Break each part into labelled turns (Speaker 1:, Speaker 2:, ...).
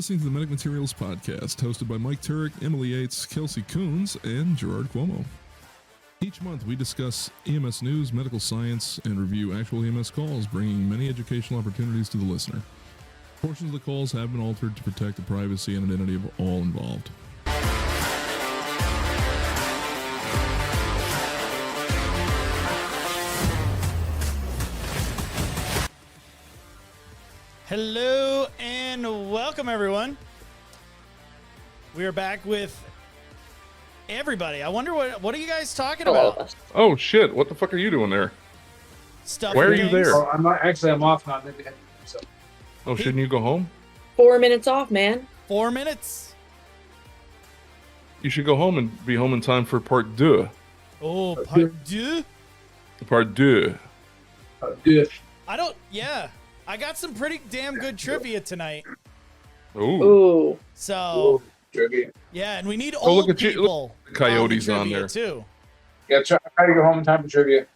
Speaker 1: listening to the Medic Materials Podcast, hosted by Mike Turek, Emily Yates, Kelsey Coons, and Gerard Cuomo. Each month, we discuss EMS news, medical science, and review actual EMS calls, bringing many educational opportunities to the listener. Portions of the calls have been altered to protect the privacy and identity of all involved.
Speaker 2: Hello and welcome, everyone. We are back with everybody. I wonder what are you guys talking about?
Speaker 3: Oh shit! What the fuck are you doing there?
Speaker 2: Stuff.
Speaker 3: Where are you there?
Speaker 4: Oh, I'm not, actually, I'm off now. Maybe so.
Speaker 3: Oh, shouldn't you go home?
Speaker 5: 4 minutes off, man.
Speaker 2: 4 minutes.
Speaker 3: You should go home and be home in time for part deux.
Speaker 2: Oh, part deux.
Speaker 3: Part deux.
Speaker 4: Good.
Speaker 2: I don't. Yeah, I got some pretty damn good trivia tonight.
Speaker 3: Ooh.
Speaker 5: Ooh.
Speaker 2: So
Speaker 4: Trivia.
Speaker 2: yeah, and we need
Speaker 3: Oh,
Speaker 2: old
Speaker 3: look at you.
Speaker 2: people.
Speaker 3: Look, the coyotes
Speaker 2: the
Speaker 3: on
Speaker 2: trivia
Speaker 3: there.
Speaker 2: too.
Speaker 4: Yeah, try to go home in time for trivia.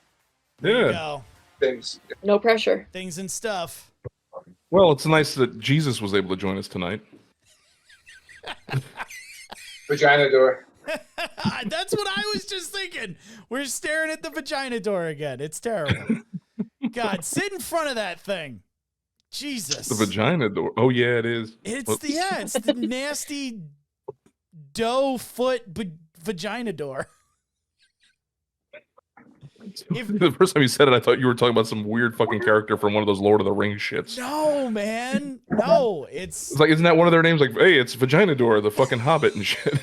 Speaker 2: There you
Speaker 3: Yeah.
Speaker 2: go.
Speaker 4: Things.
Speaker 5: No pressure.
Speaker 2: Things and stuff.
Speaker 3: Well, it's nice that Jesus was able to join us tonight.
Speaker 4: Vagina door.
Speaker 2: That's what I was just thinking. We're staring at the vagina door again. It's terrible. God, sit in front of that thing. Jesus.
Speaker 3: The vagina door. Oh yeah, it is.
Speaker 2: It's
Speaker 3: Whoops.
Speaker 2: it's the nasty doe foot vagina door.
Speaker 3: The first time you said it, I thought you were talking about some weird fucking character from one of those Lord of the Rings shits.
Speaker 2: No, man. No, it's
Speaker 3: It's like, isn't that one of their names? Like, hey, it's Vagina Door, the fucking Hobbit and shit.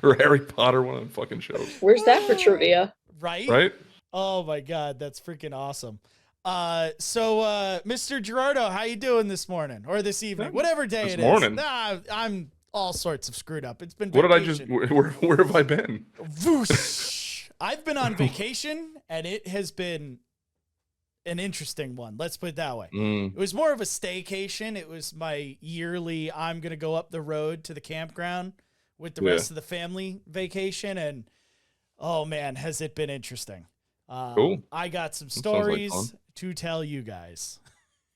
Speaker 3: Or Harry Potter, one of them fucking shows.
Speaker 5: Where's that for trivia?
Speaker 2: right.
Speaker 3: Right?
Speaker 2: Oh my God, that's freaking awesome. So Mr. Gerardo, how you doing this morning or this evening, whatever day
Speaker 3: This
Speaker 2: it is?
Speaker 3: morning.
Speaker 2: Nah, I'm all sorts of screwed up. It's been
Speaker 3: What did I
Speaker 2: vacation.
Speaker 3: just? Where have I been?
Speaker 2: Whoosh. I've been on vacation, and it has been an interesting one. Let's put it that way. It was more of a staycation. It was my yearly, I'm going to go up the road to the campground with the rest of the family vacation. And, oh, man, has it been interesting.
Speaker 3: Cool.
Speaker 2: I got some
Speaker 3: sounds like
Speaker 2: stories
Speaker 3: fun.
Speaker 2: to tell you guys.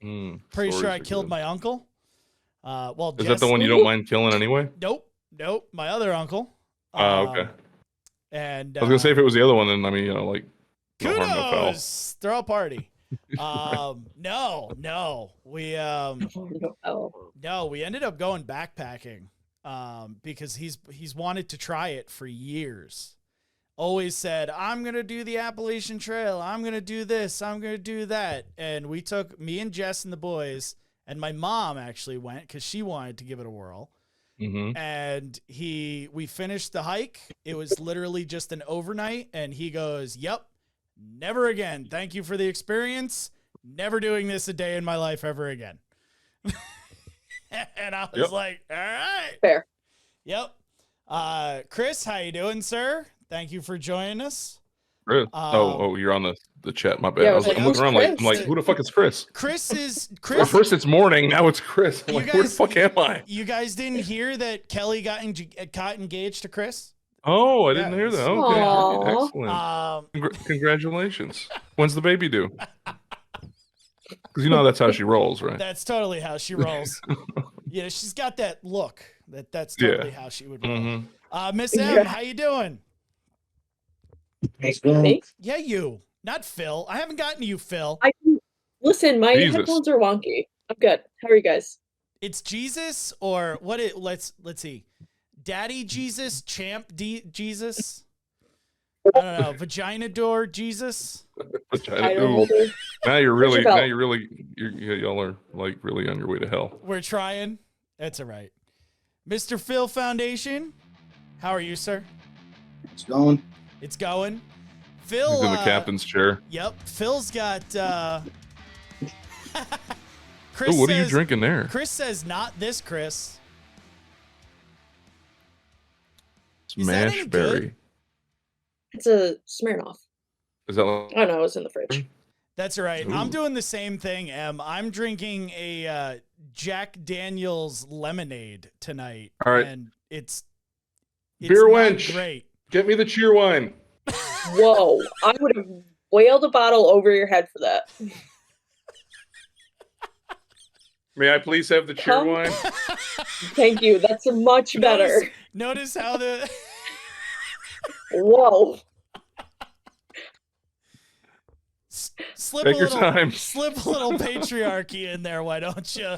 Speaker 2: Pretty
Speaker 3: Stories
Speaker 2: sure I
Speaker 3: are
Speaker 2: killed
Speaker 3: good.
Speaker 2: my uncle. Well,
Speaker 3: Is that the one you don't mind killing anyway?
Speaker 2: Nope. My other uncle.
Speaker 3: Okay.
Speaker 2: And
Speaker 3: I was gonna say if it was the other one, then I mean, like, no harm, no foul.
Speaker 2: kudos, throw a party. No, we we ended up going backpacking because he's wanted to try it for years. Always said, I'm gonna do the Appalachian Trail, I'm gonna do this, I'm gonna do that. And we took me and Jess and the boys, and my mom actually went because she wanted to give it a whirl.
Speaker 3: Mm-hmm.
Speaker 2: And we finished the hike. It was literally just an overnight, and he goes, "Yep, never again. Thank you for the experience. Never doing this a day in my life ever again." And I was like, "All right,
Speaker 5: Fair.
Speaker 2: yep." Chris, how you doing, sir? Thank you for joining us.
Speaker 3: Chris. You're on the chat. My bad.
Speaker 5: Yeah,
Speaker 3: I was
Speaker 5: like,
Speaker 3: I'm looking around
Speaker 5: Chris?
Speaker 3: like, who the fuck is Chris?
Speaker 2: Chris
Speaker 3: Well, first it's morning, now it's Chris. I'm
Speaker 2: You
Speaker 3: like, where the
Speaker 2: guys-
Speaker 3: fuck am I?
Speaker 2: You guys didn't hear that Kelly got engaged to Chris?
Speaker 3: Oh, I didn't hear that. Okay,
Speaker 5: Aw.
Speaker 3: excellent. Congratulations. When's the baby due? Because you know that's how she rolls, right?
Speaker 2: That's totally how she rolls. Yeah, she's got that look. That's totally how she would roll.
Speaker 3: Mm-hmm.
Speaker 2: Miss M, how you doing?
Speaker 5: Me?
Speaker 2: Yeah, you. Not Phil. I haven't gotten to you, Phil.
Speaker 5: Listen, my
Speaker 3: Jesus.
Speaker 5: headphones are wonky. I'm good. How are you guys?
Speaker 2: It's Jesus or what it let's see. Daddy Jesus, Champ Jesus. I don't know. Vagina door Jesus.
Speaker 3: Ooh. Now y'all are like really on your way to hell.
Speaker 2: We're trying. That's all right. Mr. Phil Foundation. How are you, sir?
Speaker 4: It's going.
Speaker 2: It's going. Phil
Speaker 3: He's in the captain's chair.
Speaker 2: Yep. Phil's got Chris
Speaker 3: Ooh, what are you
Speaker 2: says-
Speaker 3: drinking there?
Speaker 2: Chris says not this Chris. Is that any good?
Speaker 3: Smashberry.
Speaker 5: It's a Smirnoff.
Speaker 3: Is that like,
Speaker 5: I don't know. It's in the fridge.
Speaker 2: That's right. I'm
Speaker 3: Ooh.
Speaker 2: doing the same thing, Em. I'm drinking a Jack Daniel's lemonade tonight.
Speaker 3: All right.
Speaker 2: And it's
Speaker 3: Beer
Speaker 2: not
Speaker 3: wench.
Speaker 2: great.
Speaker 3: get me the cheer wine?
Speaker 5: Whoa. I would have whaled a bottle over your head for that.
Speaker 3: May I please have the cheer
Speaker 5: Come-
Speaker 3: wine?
Speaker 5: Thank you. That's much better.
Speaker 2: Notice how the
Speaker 5: Whoa.
Speaker 2: slip
Speaker 3: Take
Speaker 2: a
Speaker 3: your
Speaker 2: little
Speaker 3: time.
Speaker 2: slip a little patriarchy in there, why don't you?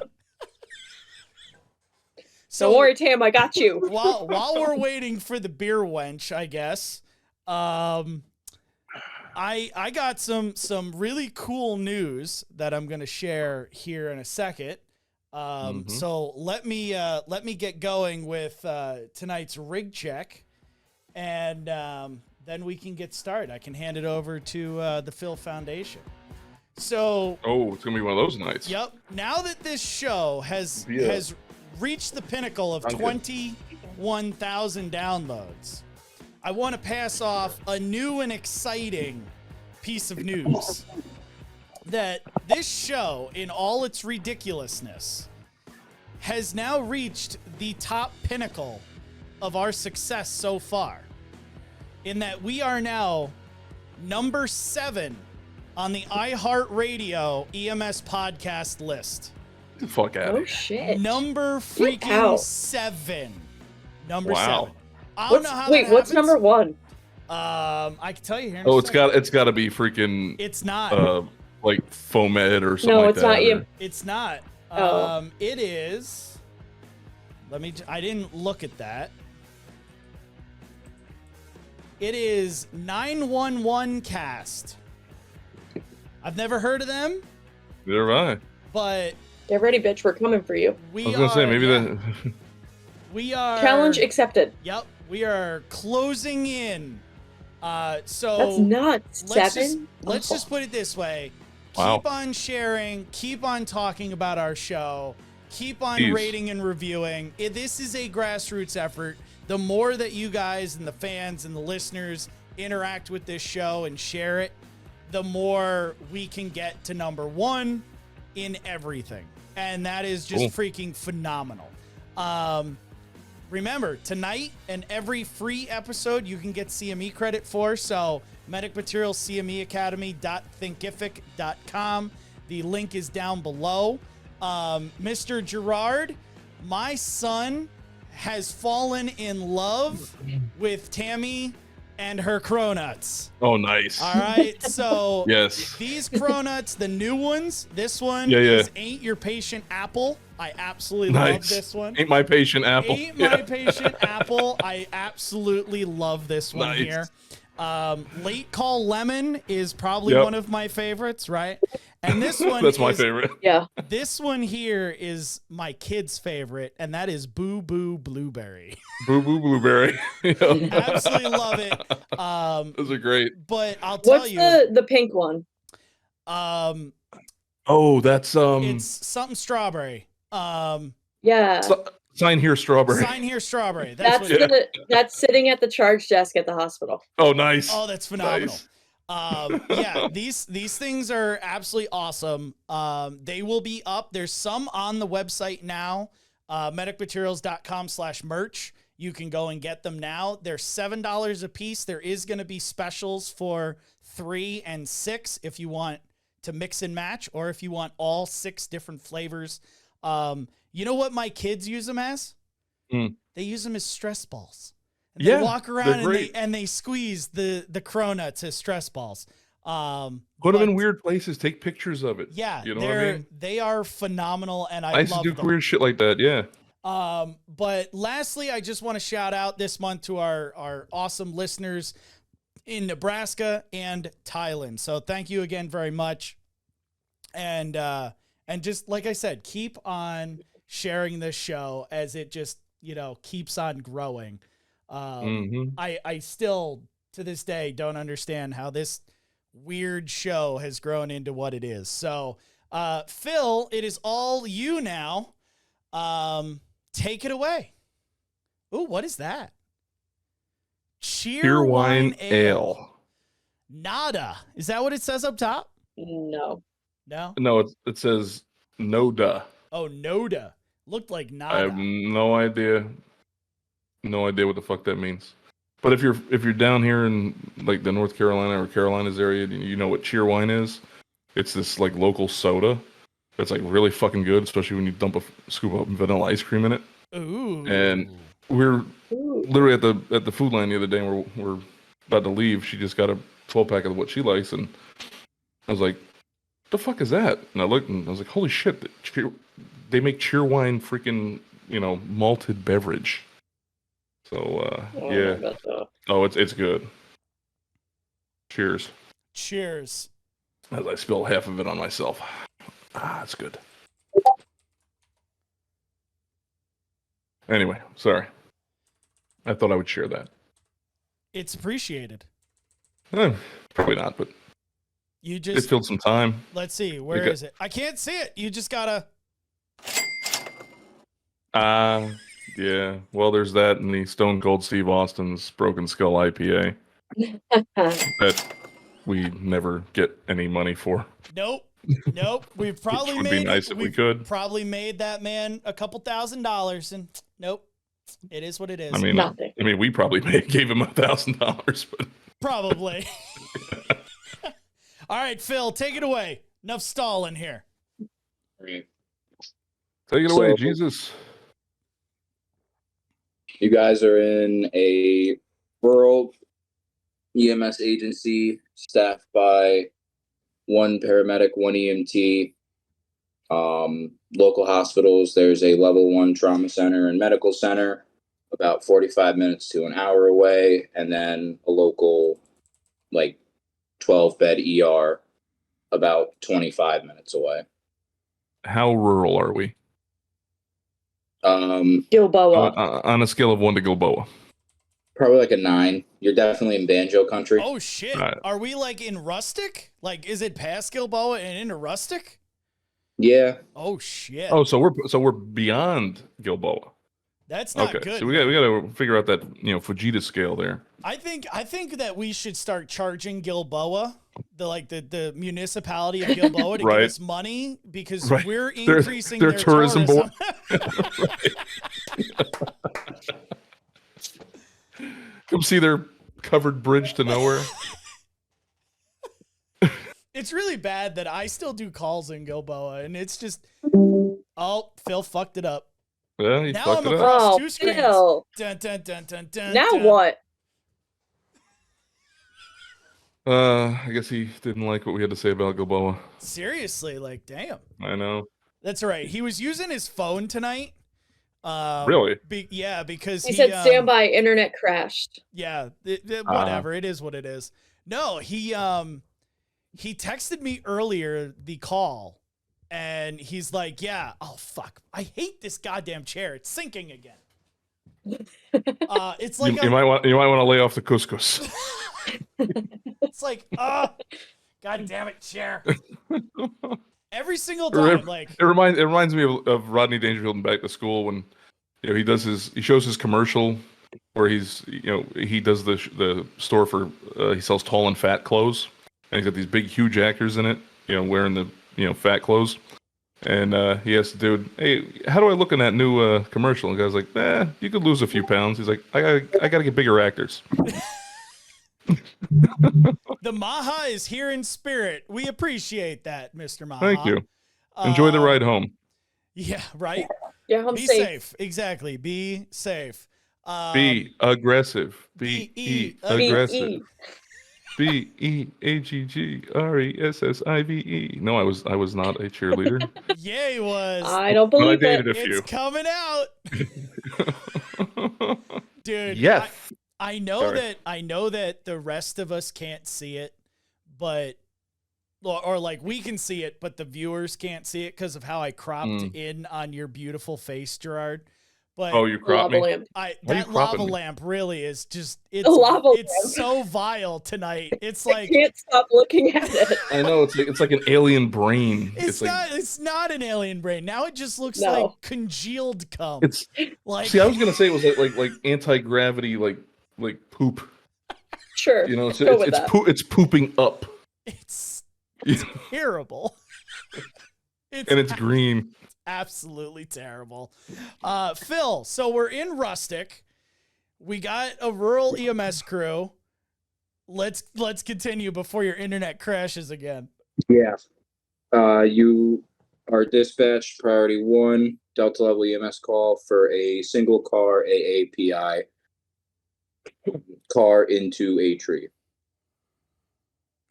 Speaker 5: Don't worry, Tam. I got you.
Speaker 2: while we're waiting for the beer wench, I guess, I got some really cool news that I'm gonna share here in a second. So let me get going with tonight's rig check, and then we can get started. I can hand it over to the Phil Foundation. So,
Speaker 3: it's gonna be one of those nights.
Speaker 2: yep. Now that this show has reached the pinnacle of 21,000 downloads, I want to pass off a new and exciting piece of news. That this show, in all its ridiculousness, has now reached the top pinnacle of our success so far. In that we are now number 7 on the iHeartRadio EMS podcast list.
Speaker 3: Get the fuck out
Speaker 5: Oh
Speaker 3: of here.
Speaker 5: shit.
Speaker 2: Number freaking
Speaker 5: out.
Speaker 2: 7. Number
Speaker 3: Wow.
Speaker 2: 7. I don't know how
Speaker 5: Wait,
Speaker 2: that
Speaker 5: what's
Speaker 2: happens.
Speaker 5: number 1?
Speaker 2: I can tell you here. In
Speaker 3: Oh,
Speaker 2: a
Speaker 3: it's
Speaker 2: second.
Speaker 3: got to be freaking
Speaker 2: It's not.
Speaker 3: like Fomed or something
Speaker 5: No,
Speaker 3: like
Speaker 5: it's
Speaker 3: that.
Speaker 5: not.
Speaker 3: or-
Speaker 2: It's not.
Speaker 5: Oh.
Speaker 2: It is. I didn't look at that. It is 911 Cast. I've never heard of them,
Speaker 3: Neither have I.
Speaker 2: but
Speaker 5: Get ready, bitch. We're coming for you.
Speaker 2: we
Speaker 3: I was gonna say
Speaker 2: are-
Speaker 3: maybe
Speaker 2: yeah,
Speaker 3: that.
Speaker 2: we are
Speaker 5: Challenge accepted.
Speaker 2: Yep, we are closing in. So
Speaker 5: That's not
Speaker 2: let's
Speaker 5: 7.
Speaker 2: just put it this way.
Speaker 3: Wow.
Speaker 2: Keep on sharing, keep on talking about our show, keep on
Speaker 3: Jeez.
Speaker 2: rating and reviewing. This is a grassroots effort. The more that you guys and the fans and the listeners interact with this show and share it, the more we can get to number 1 in everything. And that is just
Speaker 3: Cool.
Speaker 2: freaking phenomenal. Remember, tonight and every free episode you can get CME credit for. So Medic Materials CME Academy.thinkific.com. The link is down below. Mr. Gerard, my son has fallen in love with Tammy and her cronuts.
Speaker 3: Oh, nice.
Speaker 2: All right, so
Speaker 3: Yes.
Speaker 2: these cronuts, the new ones, this one
Speaker 3: Yeah, yeah.
Speaker 2: is Ain't Your Patient Apple. I absolutely love
Speaker 3: Nice.
Speaker 2: this one.
Speaker 3: Ain't my patient apple.
Speaker 2: Ain't My Patient Apple. I absolutely love this one
Speaker 3: Nice.
Speaker 2: here. Late Call Lemon is probably
Speaker 3: Yep.
Speaker 2: one of my favorites, right? And this one
Speaker 3: That's my
Speaker 2: is-
Speaker 3: favorite.
Speaker 5: Yeah.
Speaker 2: This one here is my kid's favorite, and that is Boo Boo Blueberry.
Speaker 3: Boo boo blueberry. Yeah.
Speaker 2: Absolutely love it.
Speaker 3: Those are great.
Speaker 2: But I'll tell
Speaker 5: What's
Speaker 2: you,
Speaker 5: the pink one?
Speaker 3: Oh, that's
Speaker 2: it's something strawberry.
Speaker 5: Yeah.
Speaker 3: sign here strawberry.
Speaker 2: Sign here strawberry. That's
Speaker 5: That's
Speaker 2: what.
Speaker 5: that's sitting at the charge desk at the hospital.
Speaker 3: Oh, nice.
Speaker 2: Oh, that's phenomenal.
Speaker 3: Nice.
Speaker 2: Yeah, these things are absolutely awesome. They will be up. There's some on the website now, medicmaterials.com/merch. You can go and get them now. They're $7 a piece. There is going to be specials for 3 and 6 if you want to mix and match, or if you want all 6 different flavors. You know what my kids use them as?
Speaker 3: Mm.
Speaker 2: They use them as stress balls. And
Speaker 3: Yeah,
Speaker 2: they walk around
Speaker 3: they're
Speaker 2: and
Speaker 3: great.
Speaker 2: they squeeze the cronuts as stress balls.
Speaker 3: Put them in
Speaker 2: but
Speaker 3: weird places. Take pictures of it.
Speaker 2: Yeah,
Speaker 3: You know what I mean?
Speaker 2: they are phenomenal, and
Speaker 3: I
Speaker 2: I
Speaker 3: used to
Speaker 2: love
Speaker 3: do
Speaker 2: them.
Speaker 3: weird shit like that. Yeah.
Speaker 2: But lastly, I just want to shout out this month to our awesome listeners in Nebraska and Thailand. So thank you again very much. And just like I said, keep on sharing this show as it just, keeps on growing. I still to this day don't understand how this weird show has grown into what it is. So, Phil, it is all you now. Take it away. Ooh, what is that?
Speaker 3: Cheer wine ale.
Speaker 2: Nada. Is that what it says up top?
Speaker 5: No.
Speaker 2: No?
Speaker 3: No, it says no duh.
Speaker 2: Oh, Noda. Looked like
Speaker 3: I
Speaker 2: nada.
Speaker 3: have no idea. No idea what the fuck that means. But if you're down here in like the North Carolina or Carolinas area, you know what cheer wine is. It's this like local soda. It's like really fucking good, especially when you dump a scoop of vanilla ice cream in it.
Speaker 2: Ooh.
Speaker 3: And we're
Speaker 5: Ooh.
Speaker 3: literally at the food line the other day, and we're about to leave. She just got a 12-pack of what she likes, and I was like, "The fuck is that?" And I looked, and I was like, "Holy shit! They make Cheerwine freaking malted beverage." So yeah. Oh, it's good. Cheers.
Speaker 2: Cheers.
Speaker 3: As I spill half of it on myself. It's good. Anyway, sorry. I thought I would share that.
Speaker 2: It's appreciated.
Speaker 3: Probably not, but
Speaker 2: You
Speaker 3: it
Speaker 2: just
Speaker 3: filled some time.
Speaker 2: let's see. Where is it? I can't see it. You just gotta.
Speaker 3: Yeah. Well, there's that and the Stone Cold Steve Austin's Broken Skull IPA that we never get any money for.
Speaker 2: Nope. We've probably
Speaker 3: Which would
Speaker 2: made
Speaker 3: be nice if we could.
Speaker 2: Probably made that man a couple $1,000, and nope. It is what it is.
Speaker 3: I mean,
Speaker 5: Nothing.
Speaker 3: we probably gave him $1,000, but
Speaker 2: Probably. All right, Phil, take it away. Enough stalling here.
Speaker 3: take it away,
Speaker 6: So-
Speaker 3: Jesus.
Speaker 6: You guys are in a rural EMS agency staffed by one paramedic, one EMT. Local hospitals, there's a level 1 trauma center and medical center about 45 minutes to an hour away, and then a local 12-bed ER about 25 minutes away.
Speaker 3: How rural are we?
Speaker 5: Gilboa.
Speaker 3: On a scale of 1 to Gilboa.
Speaker 6: Probably like a 9. You're definitely in banjo country.
Speaker 2: Oh shit.
Speaker 3: Right.
Speaker 2: Are we like in rustic? Like, is it past Gilboa and into rustic?
Speaker 6: Yeah.
Speaker 2: Oh shit.
Speaker 3: Oh, so we're beyond Gilboa.
Speaker 2: That's not
Speaker 3: Okay,
Speaker 2: good.
Speaker 3: so we got to figure out that Fujita scale there.
Speaker 2: I think that we should start charging Gilboa, the municipality of Gilboa, to
Speaker 3: Right.
Speaker 2: give us money because
Speaker 3: Right.
Speaker 2: we're increasing
Speaker 3: their
Speaker 2: their
Speaker 3: tourism board. Come see their covered bridge to nowhere.
Speaker 2: It's really bad that I still do calls in Gilboa, and it's just, oh, Phil fucked it up.
Speaker 3: Yeah, he
Speaker 2: Now
Speaker 3: fucked
Speaker 2: I'm
Speaker 3: it up.
Speaker 2: across
Speaker 5: Oh,
Speaker 2: two screens.
Speaker 5: Phil.
Speaker 2: Dun, dun, dun, dun, dun,
Speaker 5: Now
Speaker 2: dun.
Speaker 5: what?
Speaker 3: I guess he didn't like what we had to say about Gilboa.
Speaker 2: Seriously, like, damn.
Speaker 3: I know.
Speaker 2: That's right. He was using his phone tonight.
Speaker 3: Really?
Speaker 2: Because
Speaker 5: He said standby, internet crashed.
Speaker 2: Yeah, whatever. It is what it is. No, he texted me earlier the call, and he's like, "Yeah, oh fuck, I hate this goddamn chair. It's sinking again." It's like
Speaker 3: you might want to lay off the couscous.
Speaker 2: it's like, oh, god damn it, chair. Every single time, like
Speaker 3: It reminds me of Rodney Dangerfield in Back to School when he shows his commercial where he does the store for he sells tall and fat clothes, and he's got these big huge actors in it, wearing the fat clothes, and he asks the dude, "Hey, how do I look in that new commercial?" And the guy's like, you could lose a few pounds. He's like, I gotta get bigger actors.
Speaker 2: the Maha is here in spirit. We appreciate that, Mr. Maha.
Speaker 3: Thank you. Enjoy the ride home.
Speaker 2: Yeah, right.
Speaker 5: Yeah, I'm
Speaker 2: Be
Speaker 5: safe.
Speaker 2: safe. Exactly. Be safe.
Speaker 3: Be aggressive. Be aggressive. BEAGGRESSIVE. No, I was not a cheerleader.
Speaker 2: Yeah, he was.
Speaker 5: I don't
Speaker 3: But I
Speaker 5: believe
Speaker 3: dated
Speaker 5: it.
Speaker 3: a few.
Speaker 2: It's coming out, dude.
Speaker 3: Yes.
Speaker 2: I know
Speaker 3: Sorry.
Speaker 2: that the rest of us can't see it, but or like we can see it, but the viewers can't see it because of how I cropped in on your beautiful face, Gerard. But
Speaker 3: Oh, you cropped
Speaker 5: Lava
Speaker 3: me.
Speaker 5: lamp.
Speaker 3: Why are you
Speaker 2: that lava
Speaker 3: cropping me?
Speaker 2: lamp really is just
Speaker 5: A lava
Speaker 2: it's
Speaker 5: lamp.
Speaker 2: so vile tonight. It's
Speaker 5: I
Speaker 2: like
Speaker 5: can't stop looking at it.
Speaker 3: I know it's like an alien brain.
Speaker 2: it's
Speaker 3: like
Speaker 2: not an alien brain. Now it just looks
Speaker 5: No.
Speaker 2: like congealed cum.
Speaker 3: it's.
Speaker 2: like
Speaker 3: See, I was gonna say it was like anti-gravity, like poop.
Speaker 5: Sure.
Speaker 3: So
Speaker 5: Go with that.
Speaker 3: it's pooping up,
Speaker 2: it's
Speaker 3: You-
Speaker 2: terrible. It's
Speaker 3: and it's green.
Speaker 2: absolutely terrible. Phil, so we're in rustic. We got a rural EMS crew. Let's continue before your internet crashes again.
Speaker 6: Yeah. You Our dispatch priority 1 Delta level EMS call for a single car AAPI car into a tree.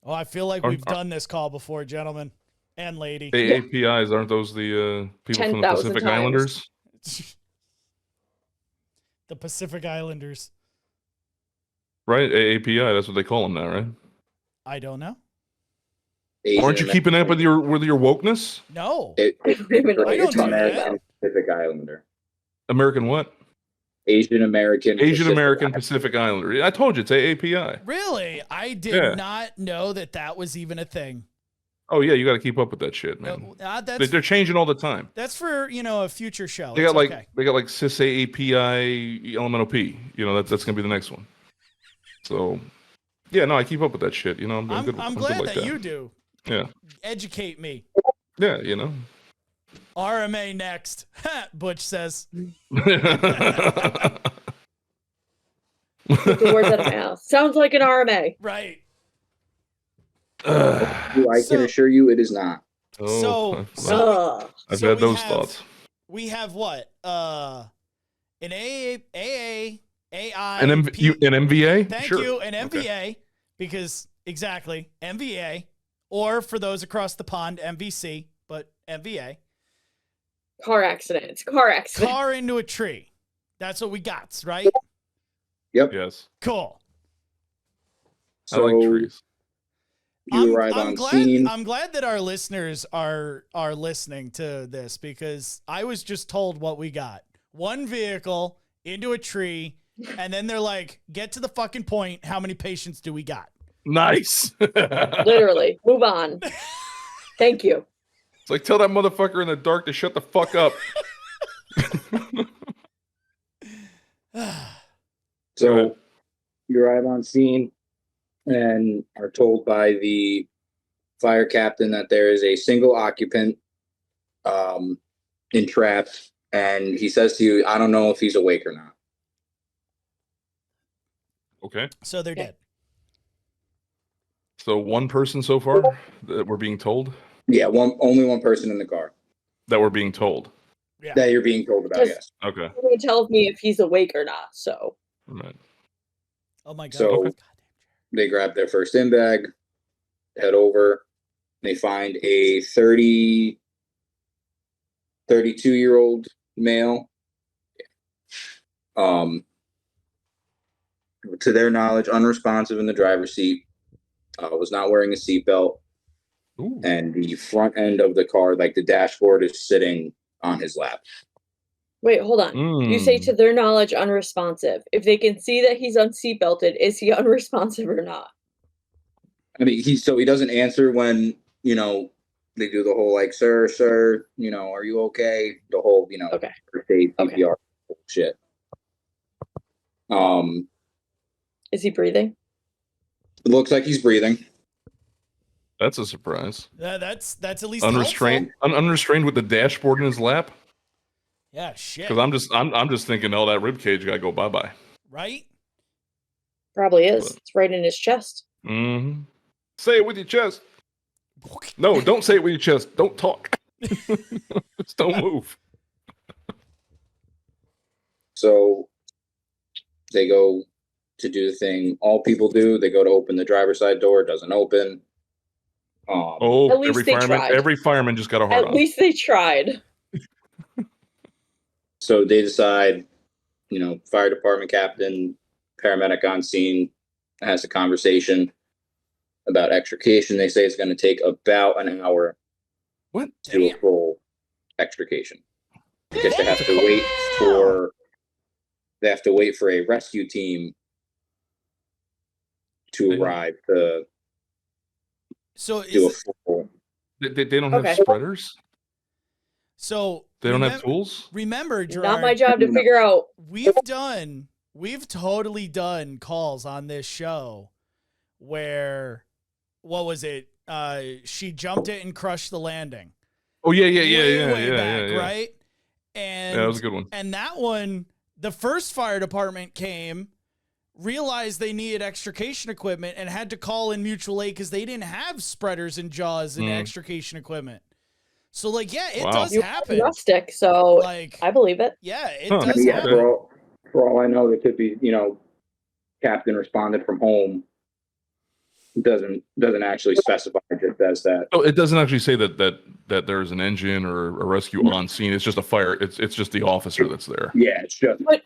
Speaker 2: Oh, I feel like we've done this call before, gentlemen and lady.
Speaker 3: AAPIs, aren't those the people from the
Speaker 5: 10,000
Speaker 3: Pacific
Speaker 5: times.
Speaker 3: Islanders?
Speaker 2: The Pacific Islanders.
Speaker 3: Right? AAPI, that's what they call them now, right?
Speaker 2: I don't know.
Speaker 3: Aren't you keeping up with your wokeness?
Speaker 2: No.
Speaker 5: I don't even know what
Speaker 2: I
Speaker 5: you're
Speaker 2: don't do
Speaker 5: talking
Speaker 2: that.
Speaker 5: about.
Speaker 6: Pacific Islander.
Speaker 3: American what?
Speaker 6: Asian American
Speaker 3: Pacific Islander. I told you, it's AAPI.
Speaker 2: Really? I did not know that was even a thing.
Speaker 3: Oh yeah, you got to keep up with that shit, man. They're changing all the time.
Speaker 2: That's for a future show.
Speaker 3: They got like cis AAPI elemental P. That's gonna be the next one. So, yeah, no, I keep up with that shit. I'm good.
Speaker 2: I'm
Speaker 3: good
Speaker 2: glad
Speaker 3: like
Speaker 2: that you do.
Speaker 3: Yeah.
Speaker 2: Educate me.
Speaker 3: Yeah,
Speaker 2: RMA next. Butch says.
Speaker 5: Took the words out of my mouth. Sounds like an RMA.
Speaker 2: Right.
Speaker 6: I can assure you it is not.
Speaker 3: I've had those thoughts.
Speaker 2: We have what? An AI,
Speaker 3: an MVA?
Speaker 2: Thank
Speaker 3: Sure.
Speaker 2: you, an MVA,
Speaker 3: Okay.
Speaker 2: because exactly, MVA, or for those across the pond, MVC, but MVA.
Speaker 5: Car accident. It's a car accident.
Speaker 2: Car into a tree. That's what we got, right?
Speaker 6: Yep.
Speaker 3: Yes.
Speaker 2: Cool.
Speaker 3: I like trees.
Speaker 6: You arrive on scene.
Speaker 2: I'm glad that our listeners are listening to this, because I was just told what we got. One vehicle into a tree, and then they're like, get to the fucking point. How many patients do we got?
Speaker 3: Nice.
Speaker 5: Literally. Move on. Thank you.
Speaker 3: It's like, tell that motherfucker in the dark to shut the fuck up.
Speaker 6: So you arrive on scene and are told by the fire captain that there is a single occupant entrapped, and he says to you, I don't know if he's awake or not.
Speaker 3: Okay.
Speaker 2: So they're dead.
Speaker 3: So one person so far that we're being told?
Speaker 6: Yeah, only one person in the car.
Speaker 3: That we're being told?
Speaker 2: Yeah.
Speaker 6: That you're being told about, yes.
Speaker 3: Okay.
Speaker 5: You're going to tell me if he's awake or not, so.
Speaker 3: Right.
Speaker 2: Oh my God.
Speaker 6: So they grab their first in bag, head over. They find a 32-year-old male. To their knowledge, unresponsive in the driver's seat, was not wearing a seatbelt, and the front end of the car, like the dashboard, is sitting on his lap.
Speaker 5: Wait, hold on. You say to their knowledge unresponsive. If they can see that he's unseatbelted, is he unresponsive or not?
Speaker 6: I mean, he doesn't answer when, they do the whole like, sir, are you okay? The whole,
Speaker 5: okay.
Speaker 6: First aid, CPR shit.
Speaker 5: Is he breathing?
Speaker 6: It looks like he's breathing.
Speaker 3: That's a surprise.
Speaker 2: That's at least
Speaker 3: unrestrained. Unrestrained with the dashboard in his lap.
Speaker 2: Yeah, shit.
Speaker 3: Because I'm just thinking, oh, that rib cage gotta go bye.
Speaker 2: Right?
Speaker 5: Probably is. It's right in his chest.
Speaker 3: Mm-hmm. Say it with your chest. No, don't say it with your chest. Don't talk. Just don't move.
Speaker 6: So they go to do the thing all people do. They go to open the driver's side door. It doesn't open.
Speaker 5: At least
Speaker 3: every fireman just got a hard on.
Speaker 5: At least they tried.
Speaker 6: So they decide, fire department captain, paramedic on scene has a conversation about extrication. They say it's going to take about an hour to do a full extrication, because they have to wait for a rescue team to arrive to do a full.
Speaker 3: They don't have spreaders?
Speaker 2: So
Speaker 3: they don't have tools?
Speaker 2: Remember, Gerard,
Speaker 5: not my job to figure out.
Speaker 2: We've totally done calls on this show where, what was it? She jumped it and crushed the landing.
Speaker 3: Oh yeah,
Speaker 2: right? And
Speaker 3: that was a good one.
Speaker 2: And that one, the first fire department came, realized they needed extrication equipment, and had to call in mutual aid because they didn't have spreaders and jaws and extrication equipment. So like, yeah, it
Speaker 3: Wow.
Speaker 2: does
Speaker 5: You
Speaker 2: happen.
Speaker 5: rustic, so
Speaker 2: Like,
Speaker 5: I believe it.
Speaker 2: yeah, it
Speaker 3: Huh.
Speaker 2: does
Speaker 6: Yeah,
Speaker 2: happen.
Speaker 6: for all I know, there could be, captain responded from home. Doesn't actually specify, it just says that.
Speaker 3: Oh, it doesn't actually say that there's an engine or a rescue on scene. It's just a fire. It's just the officer that's there.
Speaker 6: Yeah, it's just
Speaker 5: But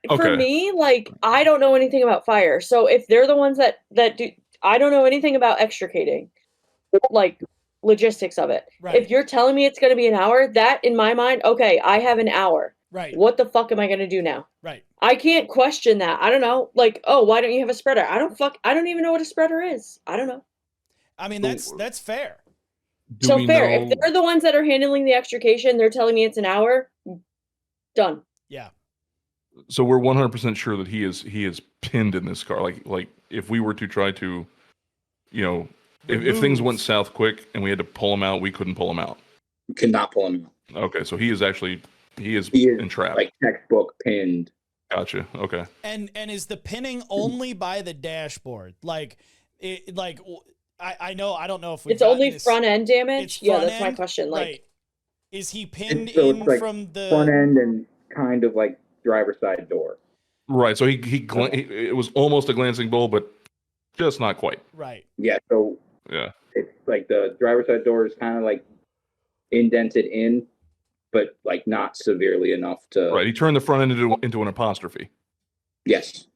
Speaker 5: for
Speaker 3: Okay.
Speaker 5: me, like, I don't know anything about fire. So if they're the ones that do, I don't know anything about extricating, like logistics of it.
Speaker 2: Right.
Speaker 5: If you're telling me it's going to be an hour, that in my mind, okay, I have an hour.
Speaker 2: Right.
Speaker 5: What the fuck am I going to do now?
Speaker 2: Right.
Speaker 5: I can't question that. I don't know. Like, oh, why don't you have a spreader? I don't even know what a spreader is. I don't know.
Speaker 2: I mean, that's fair.
Speaker 3: Do
Speaker 5: So
Speaker 3: we
Speaker 5: fair.
Speaker 3: know-
Speaker 5: If they're the ones that are handling the extrication, they're telling me it's an hour. Done.
Speaker 2: Yeah.
Speaker 3: So we're 100% sure that he is pinned in this car. Like if we were to try to, if things went south quick and we had to pull him out, we couldn't pull him out.
Speaker 6: cannot pull him out.
Speaker 3: Okay, so he is entrapped.
Speaker 6: Like textbook pinned.
Speaker 3: Gotcha. Okay.
Speaker 2: And is the pinning only by the dashboard? Like, I know, I don't know if we've
Speaker 5: It's only
Speaker 2: gotten this-
Speaker 5: front end damage.
Speaker 2: It's
Speaker 5: Yeah,
Speaker 2: front
Speaker 5: that's my
Speaker 2: end?
Speaker 5: question. Like,
Speaker 2: Right. Is he pinned
Speaker 6: So
Speaker 2: in
Speaker 6: it's like
Speaker 2: from the
Speaker 6: front end and kind of like driver's side door.
Speaker 3: Right. So it was almost a glancing bull, but just not quite.
Speaker 2: Right.
Speaker 6: Yeah, so
Speaker 3: Yeah.
Speaker 6: it's like the driver's side door is kind of like indented in, but like not severely enough to.
Speaker 3: Right. He turned the front end into an apostrophe.
Speaker 6: Yes.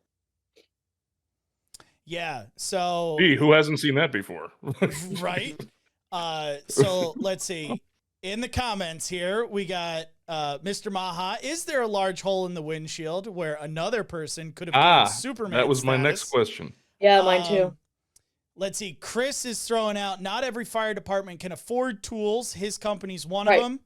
Speaker 2: Yeah. So
Speaker 3: Gee, who hasn't seen that before?
Speaker 2: right. So let's see. In the comments here, we got Mr. Maha. Is there a large hole in the windshield where another person could have gained Superman?
Speaker 3: That was my
Speaker 2: status?
Speaker 3: next question.
Speaker 5: yeah, mine too.
Speaker 2: Let's see. Chris is throwing out, not every fire department can afford tools. His company's one
Speaker 5: Right.
Speaker 2: of them.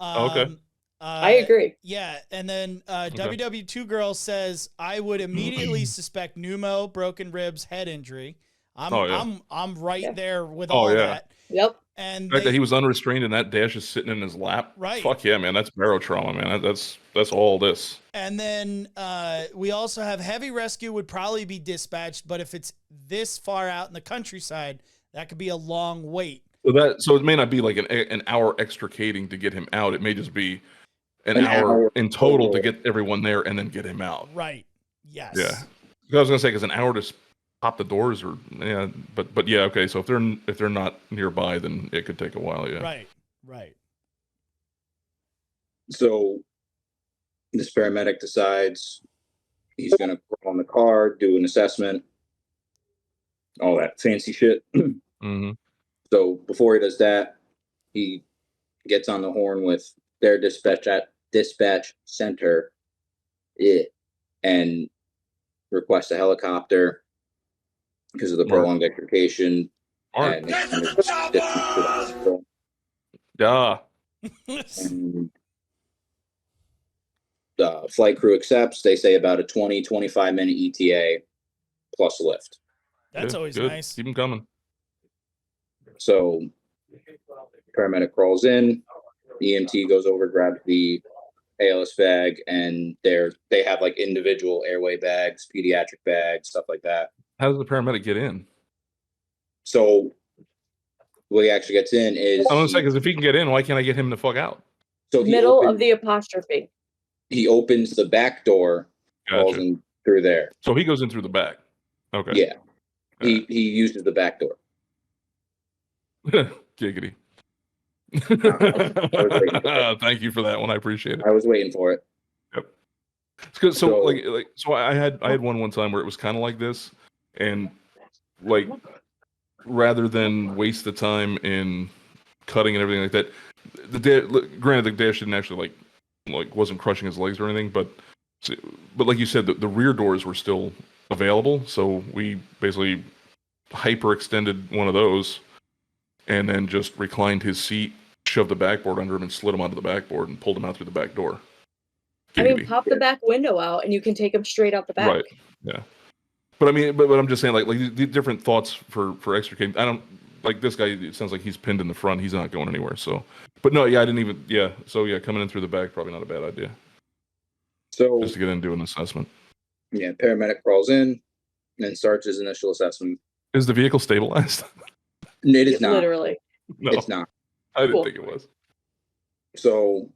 Speaker 3: Okay.
Speaker 5: I agree.
Speaker 2: Yeah. And then WW2 Girl says, I would immediately suspect pneumo, broken ribs, head injury. I'm right
Speaker 5: Yeah.
Speaker 2: there with
Speaker 3: Oh,
Speaker 2: all
Speaker 3: yeah.
Speaker 2: that.
Speaker 5: Yep.
Speaker 2: And
Speaker 3: The fact that he was unrestrained and that dash is sitting in his lap.
Speaker 2: Right.
Speaker 3: Fuck yeah, man. That's barotrauma, man. That's all this.
Speaker 2: And then we also have heavy rescue would probably be dispatched, but if it's this far out in the countryside, that could be a long wait.
Speaker 3: So it may not be like an hour extricating to get him out. It may just be an hour in total to get everyone there and then get him out.
Speaker 2: Right. Yes.
Speaker 3: Yeah. I was gonna say because an hour to pop the doors but yeah, okay. So if they're not nearby, then it could take a while. Yeah.
Speaker 2: Right. Right.
Speaker 6: So this paramedic decides he's going to put on the car, do an assessment, all that fancy shit.
Speaker 3: Mm-hmm.
Speaker 6: So before he does that, he gets on the horn with their dispatch center and requests a helicopter because of the prolonged extrication. And
Speaker 3: Yeah.
Speaker 6: and the flight crew accepts. They say about a 20-25 minute ETA plus a lift.
Speaker 2: That's always nice.
Speaker 3: Keep them coming.
Speaker 6: So paramedic crawls in, EMT goes over, grabs the ALS bag, and they have like individual airway bags, pediatric bags, stuff like that.
Speaker 3: How does the paramedic get in?
Speaker 6: So what he actually gets in is
Speaker 3: I was saying, because if he can get in, why can't I get him the fuck out?
Speaker 6: so he
Speaker 5: Middle
Speaker 6: opens,
Speaker 5: of the apostrophe.
Speaker 6: he opens the back door, crawls
Speaker 3: Gotcha.
Speaker 6: in through there.
Speaker 3: So he goes in through the back. Okay.
Speaker 6: Yeah. He uses the back door.
Speaker 3: Giggity.
Speaker 6: was waiting for that.
Speaker 3: Thank you for that one. I appreciate it.
Speaker 6: I was waiting for it.
Speaker 3: It's good. So
Speaker 6: So-
Speaker 3: I had one time where it was kind of like this, and like rather than waste the time in cutting and everything like that, granted the dash didn't actually like wasn't crushing his legs or anything, but like you said, the rear doors were still available, so we basically hyperextended one of those, and then just reclined his seat, shoved the backboard under him, and slid him onto the backboard and pulled him out through the back door.
Speaker 5: I mean,
Speaker 3: Giggity.
Speaker 5: pop the back window out and you can take them straight out the back.
Speaker 3: Right. Yeah. But I mean, but I'm just saying, like the different thoughts for extricating. I don't like this guy. It sounds like he's pinned in the front. He's not going anywhere. So, but no, yeah, I didn't even. Yeah. So yeah, coming in through the back probably not a bad idea.
Speaker 6: So
Speaker 3: Just to get in and do an assessment.
Speaker 6: yeah, paramedic crawls in and starts his initial assessment.
Speaker 3: Is the vehicle stabilized?
Speaker 6: It is not.
Speaker 5: Literally.
Speaker 3: No,
Speaker 6: It's not.
Speaker 3: I didn't
Speaker 5: Cool.
Speaker 3: think it was.
Speaker 6: So,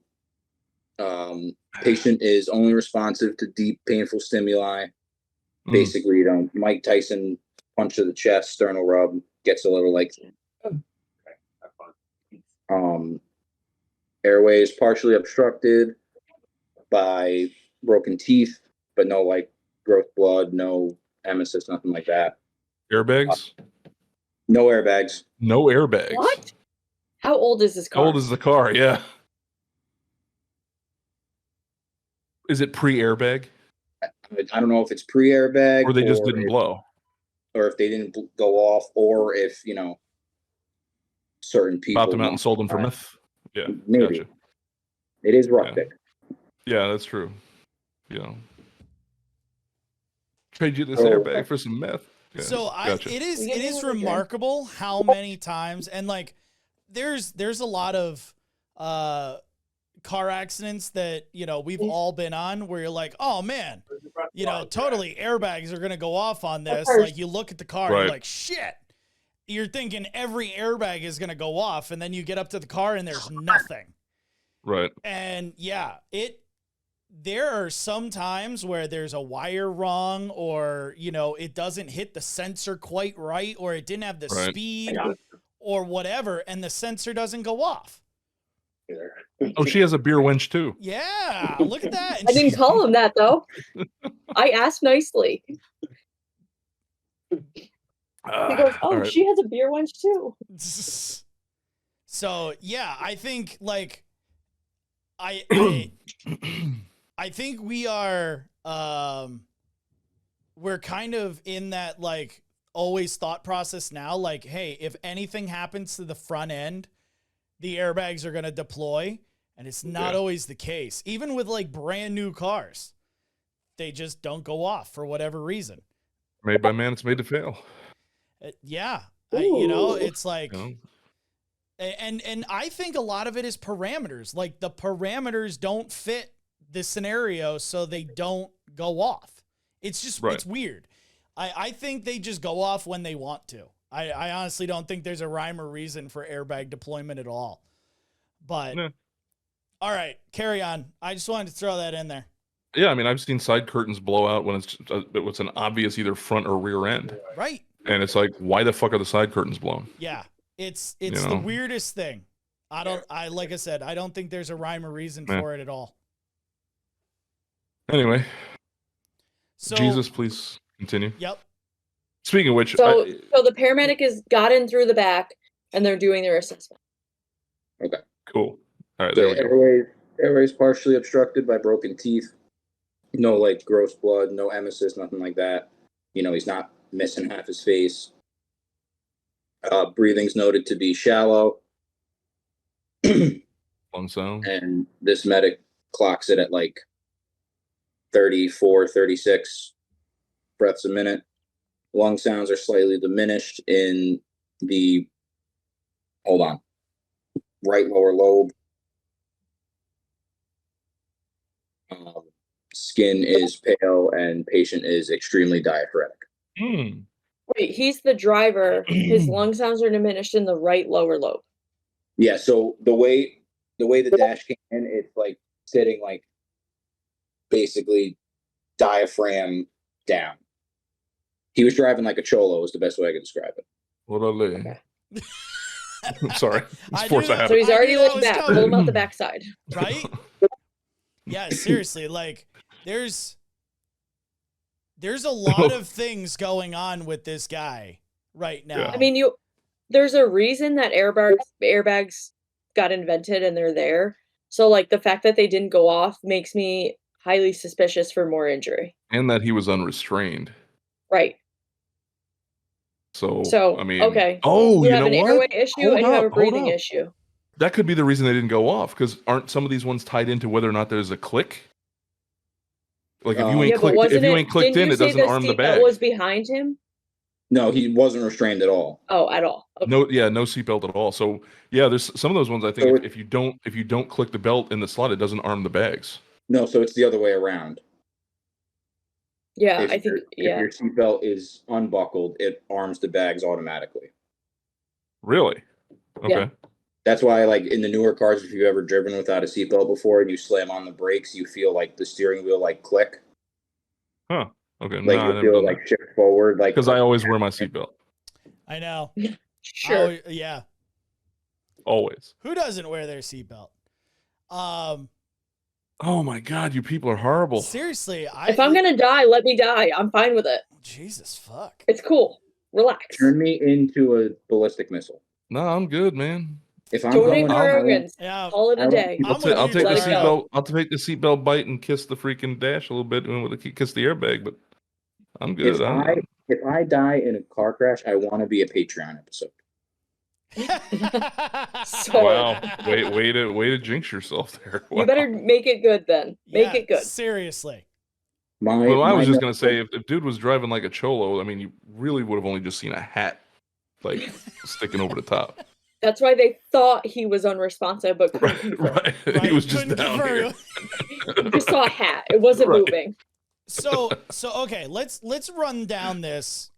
Speaker 6: patient is only responsive to deep, painful stimuli. Basically, Mike Tyson punch to the chest, sternal rub, gets a little like. Airway is partially obstructed by broken teeth, but no like growth blood, no emesis, nothing like that.
Speaker 3: Airbags?
Speaker 6: No airbags.
Speaker 3: No airbags.
Speaker 5: What? How old is this car?
Speaker 3: How old is the car? Yeah. Is it pre-airbag?
Speaker 6: I don't know if it's pre-airbag
Speaker 3: or they just didn't blow,
Speaker 6: or if they didn't go off, or if certain people
Speaker 3: popped them out and sold them for meth. Yeah,
Speaker 6: maybe.
Speaker 3: Gotcha.
Speaker 6: It is rustic.
Speaker 3: Yeah, that's true. Trade you this airbag for some meth. Yeah,
Speaker 2: so
Speaker 3: gotcha.
Speaker 2: it is remarkable how many times, and like there's a lot of car accidents that we've all been on where you're like, oh man, totally airbags are gonna go off on this. Like you look at the car, and you're like, shit. You're thinking every airbag is gonna go off, and then you get up to the car and there's nothing.
Speaker 3: Right.
Speaker 2: And there are some times where there's a wire wrong, or it doesn't hit the sensor quite right, or it didn't have the speed or whatever, and the sensor doesn't go off.
Speaker 3: Oh, she has a beer wench too.
Speaker 2: Yeah, look at that.
Speaker 5: I didn't call him that though. I asked nicely. He goes, "Oh, right. She has a beer wench too."
Speaker 2: So yeah, I think like I think we are we're kind of in that like always thought process now. Like, hey, if anything happens to the front end, the airbags are going to deploy, and it's not always the case. Even with like brand new cars, they just don't go off for whatever reason.
Speaker 3: Made by man, it's made to fail.
Speaker 2: It's like, and I think a lot of it is parameters. Like the parameters don't fit the scenario, so they don't go off. It's just, it's weird. I think they just go off when they want to. I honestly don't think there's a rhyme or reason for airbag deployment at all. But, all right, carry on. I just wanted to throw that in there.
Speaker 3: Yeah, I mean, I've seen side curtains blow out when it's an obvious either front or rear end.
Speaker 2: Right.
Speaker 3: And it's like, why the fuck are the side curtains blown?
Speaker 2: Yeah, it's the weirdest thing. Like I said, I don't think there's a rhyme or reason for it at all.
Speaker 3: Anyway,
Speaker 2: so
Speaker 3: Jesus, please continue.
Speaker 2: Yep.
Speaker 3: Speaking of which,
Speaker 5: so the paramedic has got in through the back, and they're doing their assessment.
Speaker 6: Okay.
Speaker 3: Cool. All right, there we
Speaker 6: go. Airway is partially obstructed by broken teeth. No like gross blood, no emesis, nothing like that. He's not missing half his face. Breathing's noted to be shallow.
Speaker 3: Lung sound.
Speaker 6: And this medic clocks it at like 34, 36 breaths a minute. Lung sounds are slightly diminished in the, right lower lobe. Skin is pale and patient is extremely diaphoretic.
Speaker 5: Wait, he's the driver. His lung sounds are diminished in the right lower lobe.
Speaker 6: Yeah, so the way the dash came in, it's like sitting like basically diaphragm down. He was driving like a cholo is the best way I could describe it.
Speaker 3: Okay. I'm sorry.
Speaker 5: So he's already like back. Pull him out the backside.
Speaker 2: Right? Yeah, seriously. Like there's a lot of things going on with this guy right now.
Speaker 5: I mean, there's a reason that airbags got invented and they're there. So like the fact that they didn't go off makes me highly suspicious for more injury.
Speaker 3: And that he was unrestrained.
Speaker 5: Right.
Speaker 3: So I mean,
Speaker 5: okay.
Speaker 3: Oh,
Speaker 5: you
Speaker 3: know
Speaker 5: have an
Speaker 3: what?
Speaker 5: airway issue and you have a breathing issue.
Speaker 3: That could be the reason they didn't go off, because aren't some of these ones tied into whether or not there's a click? Like if you ain't clicked in, it doesn't arm the bag.
Speaker 5: Was behind him?
Speaker 6: No, he wasn't restrained at all.
Speaker 5: Oh, at all. Okay.
Speaker 3: No seatbelt at all. So yeah, there's some of those ones I think if you don't click the belt in the slot, it doesn't arm the bags.
Speaker 6: No, so it's the other way around.
Speaker 5: Yeah,
Speaker 6: if your seatbelt is unbuckled, it arms the bags automatically.
Speaker 3: Really? Okay.
Speaker 5: Yeah.
Speaker 6: That's why, like, in the newer cars, if you've ever driven without a seatbelt before and you slam on the brakes, you feel like the steering wheel like click.
Speaker 3: Huh. Okay.
Speaker 6: Like
Speaker 3: No, I
Speaker 6: you
Speaker 3: never
Speaker 6: feel
Speaker 3: done
Speaker 6: like
Speaker 3: that.
Speaker 6: shift forward. Like
Speaker 3: Because I always wear my seatbelt.
Speaker 2: I know.
Speaker 5: Sure.
Speaker 2: Oh, yeah.
Speaker 3: Always.
Speaker 2: Who doesn't wear their seatbelt?
Speaker 3: Oh my God, you people are horrible.
Speaker 2: Seriously,
Speaker 5: If I'm gonna die, let me die. I'm fine with it.
Speaker 2: Jesus fuck.
Speaker 5: It's cool. Relax.
Speaker 6: turn me into a ballistic missile.
Speaker 3: No, I'm good, man.
Speaker 6: If I'm
Speaker 5: Donate
Speaker 6: going,
Speaker 5: for
Speaker 6: I'll-
Speaker 5: arrogance.
Speaker 2: Yeah.
Speaker 5: Call it
Speaker 6: I
Speaker 5: a
Speaker 6: want
Speaker 5: day.
Speaker 6: people-
Speaker 2: I'm with
Speaker 3: I'll
Speaker 2: you,
Speaker 3: take the
Speaker 5: Let it go.
Speaker 3: seatbelt. I'll take the seatbelt bite and kiss the freaking dash a little bit and with the kiss the airbag, but I'm good.
Speaker 6: if I die in a car crash, I want to be a Patreon episode.
Speaker 5: So
Speaker 3: Wow. Way to jinx yourself there. Wow.
Speaker 5: you better make it good then. Make
Speaker 2: Yeah,
Speaker 5: it good.
Speaker 2: Seriously.
Speaker 3: Well, I was just
Speaker 6: my-
Speaker 3: gonna say if dude was driving like a cholo, I mean, you really would have only just seen a hat like sticking over the top.
Speaker 5: That's why they thought he was unresponsive, but couldn't confirm.
Speaker 3: Right.
Speaker 2: Right,
Speaker 3: He was just
Speaker 2: couldn't
Speaker 3: down
Speaker 2: confirm.
Speaker 3: here.
Speaker 5: You just saw a hat. It wasn't
Speaker 3: Right.
Speaker 5: moving.
Speaker 2: So okay, let's run down this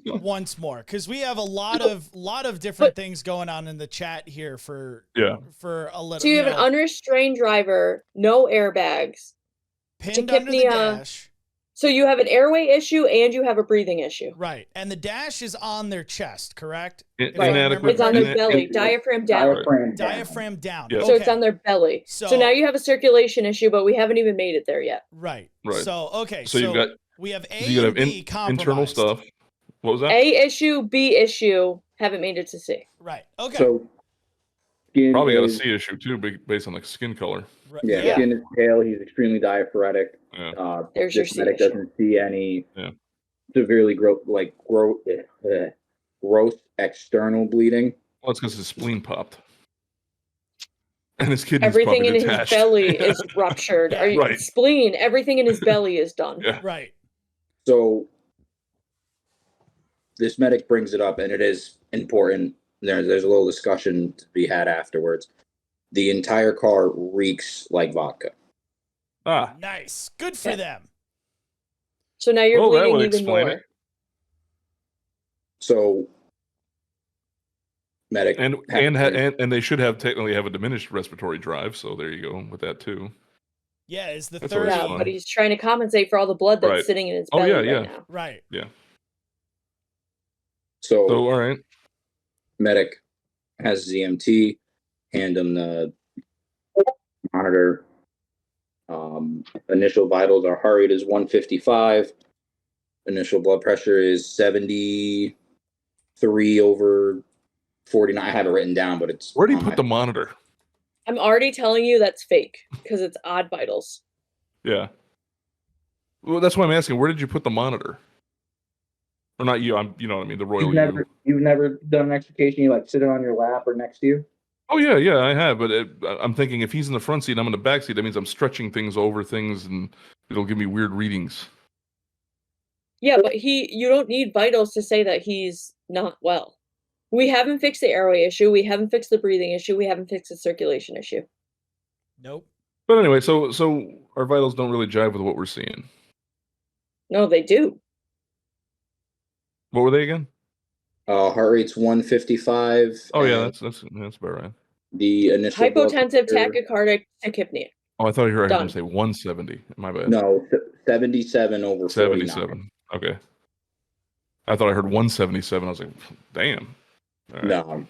Speaker 2: once more, because we have a lot of different things going on in the chat here for
Speaker 3: Yeah.
Speaker 2: a little.
Speaker 5: So you have an unrestrained driver, no airbags.
Speaker 2: pinned under the
Speaker 5: tachypnea.
Speaker 2: dash,
Speaker 5: So you have an airway issue and you have a breathing issue.
Speaker 2: right? And the dash is on their chest, correct?
Speaker 3: In-
Speaker 2: If I remember
Speaker 3: inadequate-
Speaker 5: It's on their
Speaker 2: correctly.
Speaker 5: belly, diaphragm down.
Speaker 2: Diaphragm down.
Speaker 3: Yeah.
Speaker 5: So it's on their belly.
Speaker 2: So-
Speaker 5: So now you have a circulation issue, but we haven't even made it there yet.
Speaker 2: Right.
Speaker 3: Right.
Speaker 2: So okay.
Speaker 3: So you've got
Speaker 2: we have A
Speaker 3: you gotta
Speaker 2: and
Speaker 3: have
Speaker 2: B compromised.
Speaker 3: internal stuff. What was that?
Speaker 5: A issue, B issue, haven't made it to C.
Speaker 2: Right. Okay.
Speaker 6: So skin
Speaker 3: Probably got a
Speaker 6: is-
Speaker 3: C issue too, based on like skin color.
Speaker 2: Right.
Speaker 6: Yeah,
Speaker 5: Yeah.
Speaker 6: skin is pale. He's extremely diaphoretic.
Speaker 3: Yeah.
Speaker 5: There's your
Speaker 6: This
Speaker 5: C
Speaker 6: medic
Speaker 5: issue.
Speaker 6: doesn't see any
Speaker 3: Yeah.
Speaker 6: severely gross external bleeding.
Speaker 3: Well, it's because his spleen popped, and his kidneys
Speaker 5: Everything
Speaker 3: probably
Speaker 5: in his
Speaker 3: detached.
Speaker 5: belly is ruptured.
Speaker 2: Yeah.
Speaker 5: Are you,
Speaker 3: Right.
Speaker 5: Spleen, everything in his belly is done.
Speaker 3: Yeah.
Speaker 2: Right.
Speaker 6: So this medic brings it up, and it is important. There's a little discussion to be had afterwards. The entire car reeks like vodka.
Speaker 3: Ah,
Speaker 2: Nice. Good for
Speaker 5: Yeah.
Speaker 2: them.
Speaker 5: So now you're
Speaker 3: Well, that
Speaker 5: bleeding
Speaker 3: would
Speaker 5: even
Speaker 3: explain
Speaker 5: more.
Speaker 3: it.
Speaker 6: So medic
Speaker 3: and
Speaker 6: has to-
Speaker 3: and they should have technically have a diminished respiratory drive. So there you go with that too.
Speaker 2: Yeah. Is the
Speaker 3: That's
Speaker 2: third.
Speaker 3: always
Speaker 5: Yeah,
Speaker 3: fun.
Speaker 5: but he's trying to compensate for all the blood that's
Speaker 3: Right.
Speaker 5: sitting in his
Speaker 3: Oh,
Speaker 5: belly
Speaker 3: yeah,
Speaker 5: right
Speaker 3: yeah.
Speaker 5: now.
Speaker 2: Right.
Speaker 6: so
Speaker 3: So all right,
Speaker 6: medic has his EMT, hand him the monitor. Initial vitals, our heart rate is 155. Initial blood pressure is 73/49. I have it written down, but it's
Speaker 3: where do you
Speaker 6: on
Speaker 3: put
Speaker 6: my-
Speaker 3: the monitor?
Speaker 5: I'm already telling you that's fake because it's odd vitals.
Speaker 3: Yeah. Well, that's why I'm asking. Where did you put the monitor? Or not you? You know what I mean. The royal you.
Speaker 6: You've never done an extrication. You like sit it on your lap or next to you.
Speaker 3: Oh yeah, I have. But I'm thinking if he's in the front seat, and I'm in the back seat. That means I'm stretching things over things, and it'll give me weird readings.
Speaker 5: Yeah, but you don't need vitals to say that he's not well. We haven't fixed the airway issue. We haven't fixed the breathing issue. We haven't fixed the circulation issue.
Speaker 2: Nope.
Speaker 3: But anyway, so our vitals don't really jive with what we're seeing.
Speaker 5: No, they do.
Speaker 3: What were they again?
Speaker 6: Heart rate's 155.
Speaker 3: Oh yeah,
Speaker 6: and
Speaker 3: that's about right.
Speaker 6: the initial blood
Speaker 5: Hypotensive,
Speaker 6: pressure-
Speaker 5: tachycardic, tachypnea.
Speaker 3: Oh, I thought I heard him
Speaker 5: Done.
Speaker 3: say 170. My bad.
Speaker 6: No, 77/49.
Speaker 3: 77. Okay. I thought I heard 177. I was like, damn. All right.
Speaker 6: No.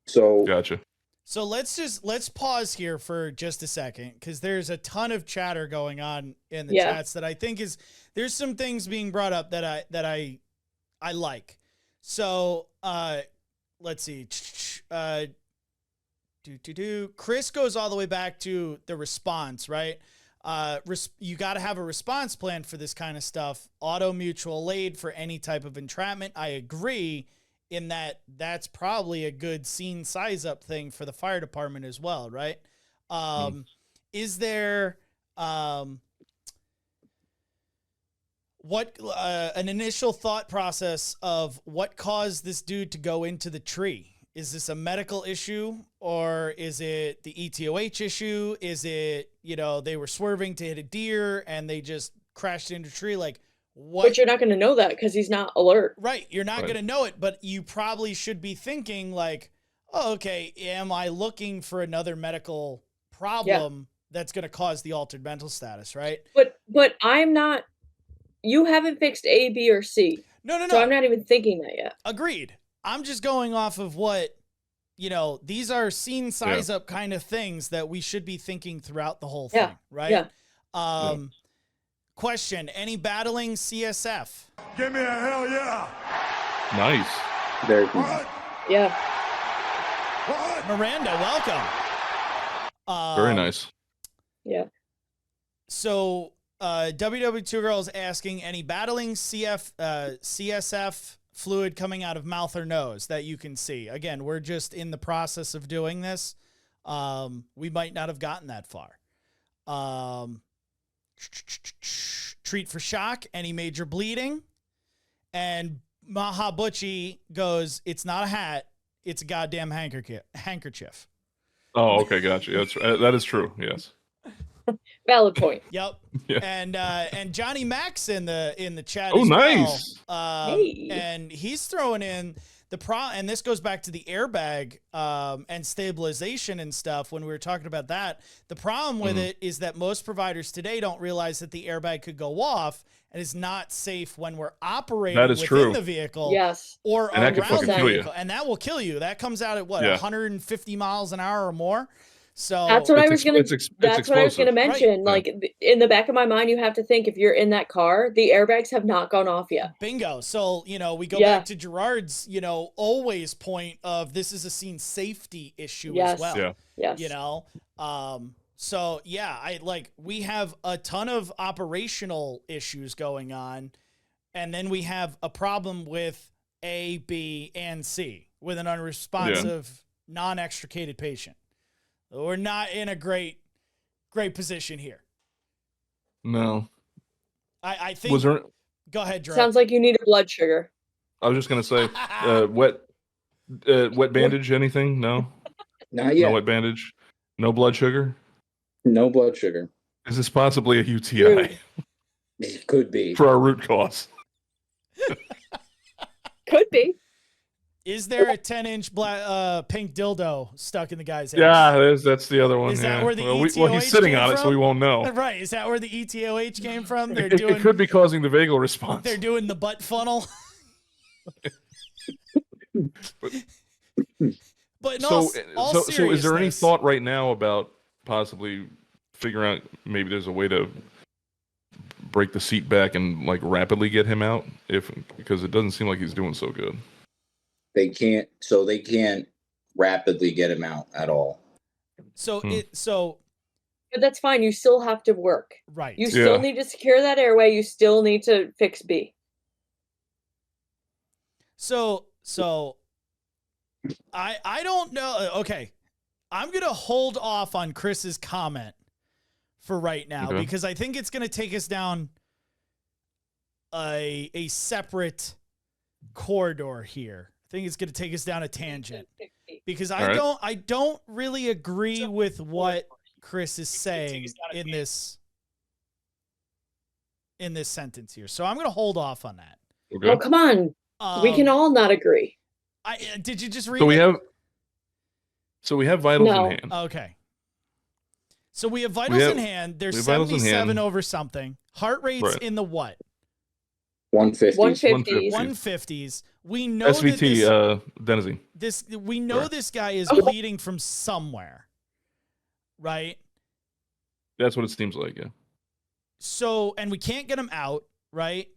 Speaker 6: So
Speaker 3: Gotcha.
Speaker 2: So let's pause here for just a second, because there's a ton of chatter going on in the
Speaker 5: Yeah.
Speaker 2: chats that I think there's some things being brought up that I like. So let's see. Chris goes all the way back to the response, right? You got to have a response plan for this kind of stuff. Auto mutual aid for any type of entrapment. I agree in that that's probably a good scene size up thing for the fire department as well, right? Is there what an initial thought process of what caused this dude to go into the tree? Is this a medical issue, or is it the ETOH issue? Is it, they were swerving to hit a deer and they just crashed into a tree? Like, what?
Speaker 5: But you're not going to know that because he's not alert.
Speaker 2: Right. You're not
Speaker 3: Right.
Speaker 2: going to know it, but you probably should be thinking like, oh, okay, am I looking for another medical problem that's going to cause the altered mental status, right?
Speaker 5: But I'm not. You haven't fixed A, B, or C.
Speaker 2: No.
Speaker 5: So I'm not even thinking that yet.
Speaker 2: Agreed. I'm just going off of what, these are scene size up kind of things that we should be thinking throughout the whole thing, right?
Speaker 5: Yeah.
Speaker 2: Question, any battling CSF?
Speaker 7: Give me a hell yeah.
Speaker 3: Nice.
Speaker 6: Very
Speaker 7: What?
Speaker 5: Yeah.
Speaker 7: What?
Speaker 2: Miranda, welcome.
Speaker 3: Very nice.
Speaker 5: Yeah.
Speaker 2: So, WW2 Girl is asking, any battling CSF fluid coming out of mouth or nose that you can see? Again, we're just in the process of doing this. We might not have gotten that far. Treat for shock, any major bleeding? And Mahabuchi goes, it's not a hat, it's a goddamn handkerchief.
Speaker 3: Oh, okay, gotcha. That is true. Yes.
Speaker 5: Valid point.
Speaker 2: Yep.
Speaker 3: Yeah.
Speaker 2: And Johnny Max in the chat.
Speaker 3: Oh,
Speaker 2: as
Speaker 3: nice.
Speaker 2: Well.
Speaker 5: Hey.
Speaker 2: And he's throwing in and this goes back to the airbag and stabilization and stuff. When we were talking about that, the problem with it is that most providers today don't realize that the airbag could go off and is not safe when we're operating within the vehicle.
Speaker 5: Yes.
Speaker 2: Or
Speaker 3: And that could
Speaker 2: around
Speaker 3: fucking
Speaker 2: the
Speaker 3: kill you.
Speaker 2: vehicle, and that will kill you. That comes out at what,
Speaker 3: Yeah.
Speaker 2: 150 miles an hour or more. So
Speaker 5: That's what I was gonna.
Speaker 3: It's
Speaker 5: That's what I was gonna
Speaker 3: explosive.
Speaker 5: mention.
Speaker 3: Right.
Speaker 5: Like in the back of my mind, you have to think if you're in that car, the airbags have not gone off yet.
Speaker 2: bingo. So, we go
Speaker 5: Yeah.
Speaker 2: back to Gerard's, always point of this is a scene safety issue
Speaker 5: Yes.
Speaker 2: as well.
Speaker 3: Yeah.
Speaker 5: Yes.
Speaker 2: So yeah, we have a ton of operational issues going on, and then we have a problem with A, B, and C with an unresponsive, non-extricated patient. We're not in a great position here.
Speaker 3: No.
Speaker 2: I think.
Speaker 3: Was there?
Speaker 2: Go ahead, Gerard.
Speaker 5: Sounds like you need a blood sugar.
Speaker 3: I was just gonna say, wet bandage. Anything? No.
Speaker 6: Not yet.
Speaker 3: No wet bandage. No blood sugar.
Speaker 6: No blood sugar.
Speaker 3: Is this possibly a UTI
Speaker 5: Rude.
Speaker 6: It could be.
Speaker 3: for our root cause?
Speaker 5: Could be.
Speaker 2: Is there a 10-inch pink dildo stuck in the guy's head?
Speaker 3: Yeah, that's the other one.
Speaker 2: Is that
Speaker 3: yeah.
Speaker 2: where the
Speaker 3: well,
Speaker 2: ETOH
Speaker 3: he's sitting
Speaker 2: came
Speaker 3: on it, so
Speaker 2: from?
Speaker 3: we won't know.
Speaker 2: Right. Is that where the ETOH came from? They're
Speaker 3: It could be causing the vagal response.
Speaker 2: They're doing the butt funnel. But in all
Speaker 3: So is there any
Speaker 2: seriousness-
Speaker 3: thought right now about possibly figuring out maybe there's a way to break the seat back and like rapidly get him out because it doesn't seem like he's doing so good.
Speaker 6: They can't rapidly get him out at all.
Speaker 2: So
Speaker 5: But that's fine. You still have to work.
Speaker 2: right.
Speaker 5: You still need to secure that airway. You still need to fix B.
Speaker 2: So I don't know. Okay. I'm going to hold off on Chris's comment for right now because I think it's going to take us down a separate corridor here. I think it's going to take us down a tangent because I don't really agree with what Chris is saying in this sentence here. So I'm going to hold off on that.
Speaker 3: Okay.
Speaker 5: Oh, come on. We can all not agree.
Speaker 2: Did you just read?
Speaker 3: So we have vitals
Speaker 5: No.
Speaker 3: in hand.
Speaker 2: Okay. So we have vitals in hand. They're
Speaker 3: we have vitals in
Speaker 2: 77
Speaker 3: hand.
Speaker 2: over something. Heart rate's
Speaker 3: Right.
Speaker 2: in the what?
Speaker 6: 150.
Speaker 5: 150.
Speaker 2: 150s. We know
Speaker 3: SVT,
Speaker 2: that
Speaker 3: adenosine.
Speaker 2: we know
Speaker 3: Right.
Speaker 2: this guy is bleeding from somewhere, right?
Speaker 3: That's what it seems like. Yeah.
Speaker 2: So, and we can't get him out, right?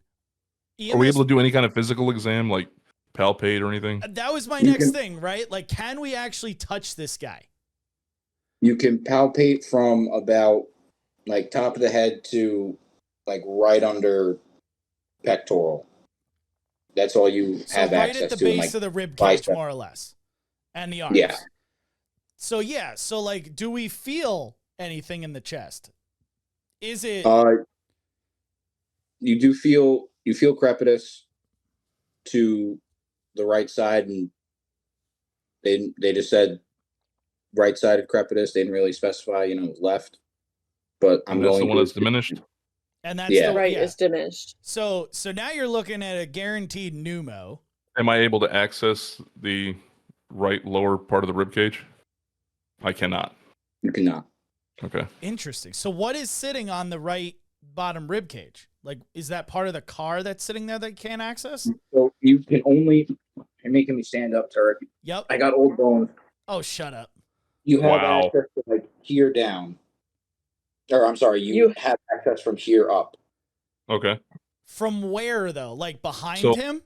Speaker 3: Are we able to do any kind of physical exam, like palpate or anything?
Speaker 2: That was my next thing, right? Like, can we actually touch this guy?
Speaker 6: You can palpate from about like top of the head to like right under pectoral. That's all you
Speaker 2: So
Speaker 6: have
Speaker 2: right
Speaker 6: access
Speaker 2: at the
Speaker 6: to.
Speaker 2: base
Speaker 6: like,
Speaker 2: of the rib cage,
Speaker 6: bicep.
Speaker 2: more or less, and the arms.
Speaker 6: Yeah.
Speaker 2: So like, do we feel anything in the chest? Is it?
Speaker 6: You feel crepitus to the right side, and they just said right-sided crepitus. They didn't really specify, left. But I'm
Speaker 3: And that's
Speaker 6: going
Speaker 3: the one
Speaker 6: to
Speaker 3: that's diminished.
Speaker 2: And that's
Speaker 6: Yeah.
Speaker 2: the
Speaker 5: Right
Speaker 2: yeah.
Speaker 5: is diminished.
Speaker 2: So now you're looking at a guaranteed pneumo.
Speaker 3: Am I able to access the right lower part of the rib cage? I cannot.
Speaker 6: You cannot.
Speaker 3: Okay.
Speaker 2: Interesting. So what is sitting on the right bottom rib cage? Like, is that part of the car that's sitting there that you can't access?
Speaker 6: So you can only. You're making me stand up, Turk.
Speaker 2: Yep.
Speaker 6: I got old bones.
Speaker 2: Oh, shut up.
Speaker 6: You have
Speaker 3: Wow.
Speaker 6: access to like here down. Or I'm sorry, you have access from here up.
Speaker 3: Okay.
Speaker 2: From where though? Like behind
Speaker 3: So-
Speaker 2: him?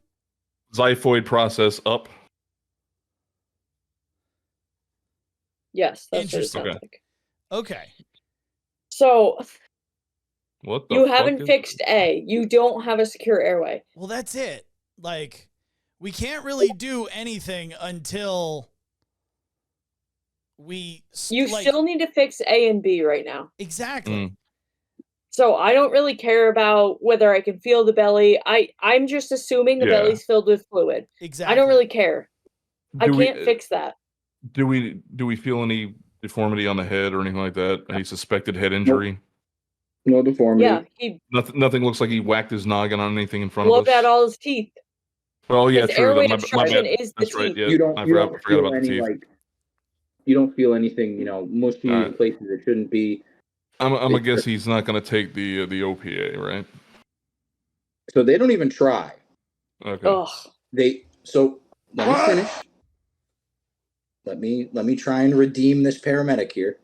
Speaker 3: Xiphoid process up.
Speaker 5: Yes, that's what it
Speaker 2: Interesting.
Speaker 5: sounds
Speaker 3: Okay.
Speaker 5: like.
Speaker 2: Okay.
Speaker 5: So
Speaker 3: What the
Speaker 5: you
Speaker 3: fuck
Speaker 5: haven't
Speaker 3: is-
Speaker 5: fixed A. You don't have a secure airway.
Speaker 2: Well, that's it. Like, we can't really do anything until we
Speaker 5: You still need to fix A and B right now.
Speaker 2: exactly.
Speaker 3: Mm.
Speaker 5: So I don't really care about whether I can feel the belly. I'm just assuming the
Speaker 3: Yeah.
Speaker 5: belly's filled with fluid.
Speaker 2: Exactly.
Speaker 5: I don't really care. I
Speaker 3: Do we-
Speaker 5: can't fix that.
Speaker 3: Do we feel any deformity on the head or anything like that? Any suspected head injury?
Speaker 6: No deformity.
Speaker 5: Yeah, he
Speaker 3: Nothing looks like he whacked his noggin on anything in front
Speaker 5: blood
Speaker 3: of us.
Speaker 5: out all his teeth.
Speaker 3: Well, yeah,
Speaker 5: His
Speaker 3: true.
Speaker 5: airway
Speaker 3: My
Speaker 5: obstruction
Speaker 3: bad.
Speaker 5: is the
Speaker 3: That's right.
Speaker 5: teeth.
Speaker 3: Yeah,
Speaker 6: You don't.
Speaker 3: I
Speaker 6: You
Speaker 3: forgot
Speaker 6: don't
Speaker 3: about
Speaker 6: feel
Speaker 3: the
Speaker 6: any
Speaker 3: teeth.
Speaker 6: like. You don't feel anything. Mushy
Speaker 3: All
Speaker 6: in
Speaker 3: right.
Speaker 6: places it shouldn't be.
Speaker 3: I'm gonna guess he's not gonna take the OPA, right?
Speaker 6: So they don't even try.
Speaker 3: Okay.
Speaker 5: Ugh.
Speaker 6: So let me finish. Let me try and redeem this paramedic here.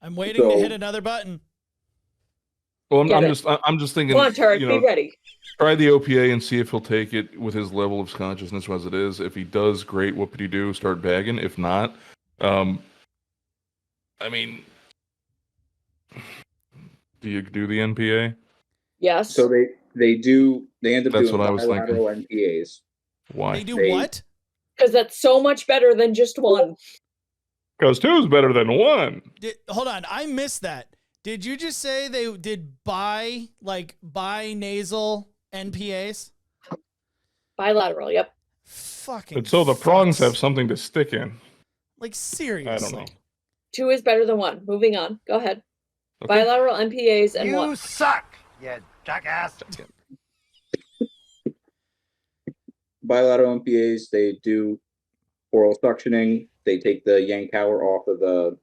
Speaker 2: I'm waiting to
Speaker 6: So-
Speaker 2: hit another button.
Speaker 3: Well,
Speaker 5: Get it.
Speaker 3: I'm just thinking.
Speaker 5: Come on, Tarek,
Speaker 3: you know,
Speaker 5: be ready.
Speaker 3: try the OPA and see if he'll take it with his level of consciousness as it is. If he does, great. Whoopity do. Start bagging. If not, I mean, do you do the NPA?
Speaker 5: Yes.
Speaker 6: So they end up
Speaker 3: That's
Speaker 6: doing
Speaker 3: what I was
Speaker 6: bilateral NPAs.
Speaker 3: Why?
Speaker 2: They do
Speaker 6: They-
Speaker 2: what?
Speaker 5: Because that's so much better than just one.
Speaker 3: Because 2 is better than 1.
Speaker 2: Hold on, I missed that. Did you just say they did bi-nasal NPAs?
Speaker 5: Bilateral, yep.
Speaker 2: Fucking.
Speaker 3: And so the prongs
Speaker 2: fucks.
Speaker 3: have something to stick in.
Speaker 2: Like, seriously.
Speaker 3: I don't know.
Speaker 5: 2 is better than 1. Moving on. Go ahead.
Speaker 3: Okay.
Speaker 5: Bilateral NPAs and 1.
Speaker 7: suck, you jackass.
Speaker 6: Bilateral NPAs, they do oral suctioning. They take the yank power off of the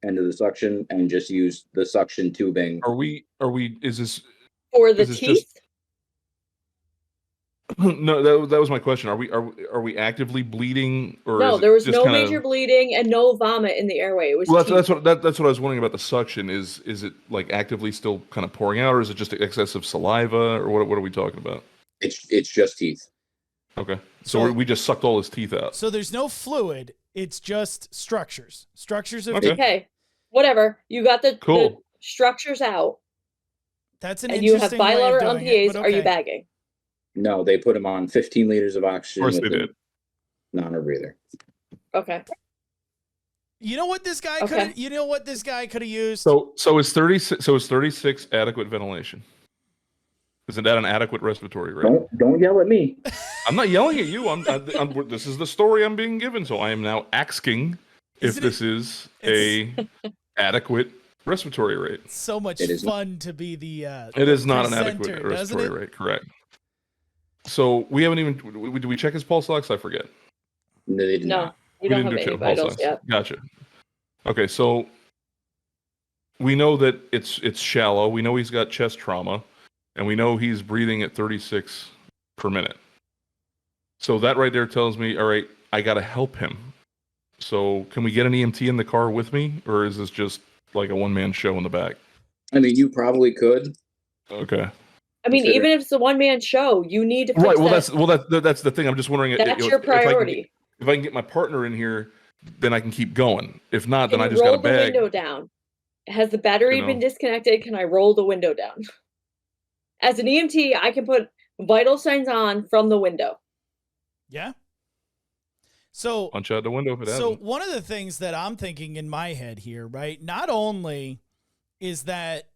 Speaker 6: end of the suction and just use the suction tubing.
Speaker 3: Are we? Is this?
Speaker 5: For the
Speaker 3: Is this
Speaker 5: teeth,
Speaker 3: just- No, that was my question. Are we actively bleeding, or
Speaker 5: no,
Speaker 3: is it
Speaker 5: there was
Speaker 3: just
Speaker 5: no
Speaker 3: kinda-
Speaker 5: major bleeding and no vomit in the airway. It was
Speaker 3: Well,
Speaker 5: teeth.
Speaker 3: that's what I was wondering about the suction. Is it like actively still kind of pouring out, or is it just excessive saliva, or what are we talking about?
Speaker 6: It's just teeth.
Speaker 3: Okay, so
Speaker 2: So-
Speaker 3: we just sucked all his teeth out.
Speaker 2: So there's no fluid. It's just structures. Structures of
Speaker 3: Okay.
Speaker 5: Okay, whatever. You got the
Speaker 3: Cool.
Speaker 5: structures out,
Speaker 2: That's an
Speaker 5: and you have
Speaker 2: interesting way of
Speaker 5: bilateral
Speaker 2: doing
Speaker 5: NPAs.
Speaker 2: it, but
Speaker 5: Are you
Speaker 2: okay.
Speaker 5: bagging?
Speaker 6: No, they put him on 15 liters of oxygen.
Speaker 3: Of course
Speaker 6: with
Speaker 3: they
Speaker 6: a
Speaker 3: did.
Speaker 6: non-rebreather.
Speaker 5: Okay.
Speaker 2: You know what this guy
Speaker 5: Okay.
Speaker 2: could? You know what this guy could have used?
Speaker 3: So is 36 adequate ventilation? Isn't that an adequate respiratory rate?
Speaker 6: Don't yell at me.
Speaker 3: I'm not yelling at you. This is the story I'm being given, so I am now asking if
Speaker 2: Isn't
Speaker 3: this is a adequate respiratory rate.
Speaker 2: It's so much
Speaker 6: It is not.
Speaker 2: fun to be the.
Speaker 3: It is not an
Speaker 2: presenter,
Speaker 3: adequate
Speaker 2: doesn't
Speaker 3: respiratory rate, correct? So we haven't even. Did we check his pulse ox? I forget.
Speaker 6: No, they did
Speaker 5: No,
Speaker 6: not.
Speaker 5: you
Speaker 3: We
Speaker 5: don't
Speaker 3: didn't
Speaker 5: have
Speaker 3: do
Speaker 5: any
Speaker 3: pulse
Speaker 5: vitals
Speaker 3: ox.
Speaker 5: yet.
Speaker 3: Gotcha. Okay, so we know that it's shallow. We know he's got chest trauma, and we know he's breathing at 36 per minute. So that right there tells me, all right, I got to help him. So can we get an EMT in the car with me, or is this just like a one-man show in the back?
Speaker 6: I mean, you probably could.
Speaker 3: Okay.
Speaker 5: I mean,
Speaker 6: Consider-
Speaker 5: even if it's a one-man show, you need to fix
Speaker 3: Right. Well,
Speaker 5: that.
Speaker 3: that's the thing. I'm just wondering.
Speaker 5: That's
Speaker 3: you know,
Speaker 5: your
Speaker 3: if I can get-
Speaker 5: priority.
Speaker 3: If I can get my partner in here, then I can keep going. If not, then
Speaker 5: Can
Speaker 3: I
Speaker 5: you
Speaker 3: just got
Speaker 5: roll
Speaker 3: to
Speaker 5: the
Speaker 3: bag.
Speaker 5: window down? Has the battery
Speaker 3: You
Speaker 5: been
Speaker 3: know.
Speaker 5: disconnected? Can I roll the window down? As an EMT, I can put vital signs on from the window.
Speaker 2: Yeah. So
Speaker 3: Punch out the window if it
Speaker 2: So
Speaker 3: hasn't.
Speaker 2: one of the things that I'm thinking in my head here, right? Not only is that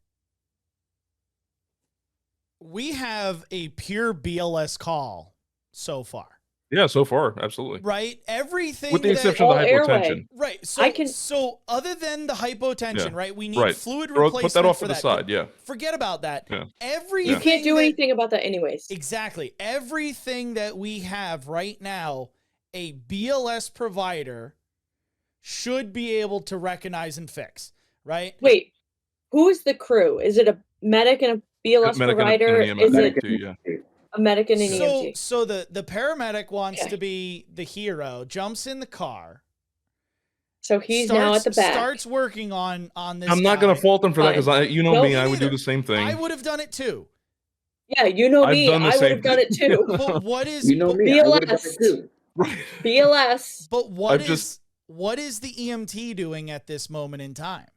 Speaker 2: we have a pure BLS call so far,
Speaker 3: Yeah, so far, absolutely.
Speaker 2: right? Everything
Speaker 3: With the
Speaker 2: that-
Speaker 3: exception of the
Speaker 5: All airway.
Speaker 3: hypotension.
Speaker 2: right. So
Speaker 5: I can-
Speaker 2: so other than the hypotension,
Speaker 3: Yeah.
Speaker 2: right? We need
Speaker 3: Right.
Speaker 2: fluid
Speaker 3: Put
Speaker 2: replacement
Speaker 3: that off
Speaker 2: for
Speaker 3: to the
Speaker 2: that.
Speaker 3: side, yeah.
Speaker 2: Forget about that.
Speaker 3: Yeah.
Speaker 2: Everything
Speaker 5: You can't do
Speaker 2: that-
Speaker 5: anything about that anyways.
Speaker 2: Exactly. Everything that we have right now a BLS provider should be able to recognize and fix, right?
Speaker 5: Wait, who is the crew? Is it a medic and a BLS
Speaker 3: Medic and
Speaker 5: provider?
Speaker 3: an
Speaker 5: Is
Speaker 3: EMT,
Speaker 5: it
Speaker 3: yeah.
Speaker 5: a medic and an
Speaker 2: So,
Speaker 5: EMT?
Speaker 2: so the paramedic wants
Speaker 5: Okay.
Speaker 2: to be the hero, jumps in the car.
Speaker 5: So he's now at the back.
Speaker 2: Starts working on this.
Speaker 3: I'm not going to fault him for that because
Speaker 5: Fine.
Speaker 3: you know
Speaker 5: Nope.
Speaker 3: me, I would do
Speaker 2: Neither.
Speaker 3: the same thing.
Speaker 2: I would have done it too.
Speaker 5: Yeah, you know
Speaker 3: I've
Speaker 5: me.
Speaker 3: done the
Speaker 5: I would
Speaker 3: same
Speaker 5: have done it too.
Speaker 2: But what is
Speaker 6: You know me. I would have done it too.
Speaker 3: Right.
Speaker 5: BLS.
Speaker 2: But what is the EMT doing at this moment in time?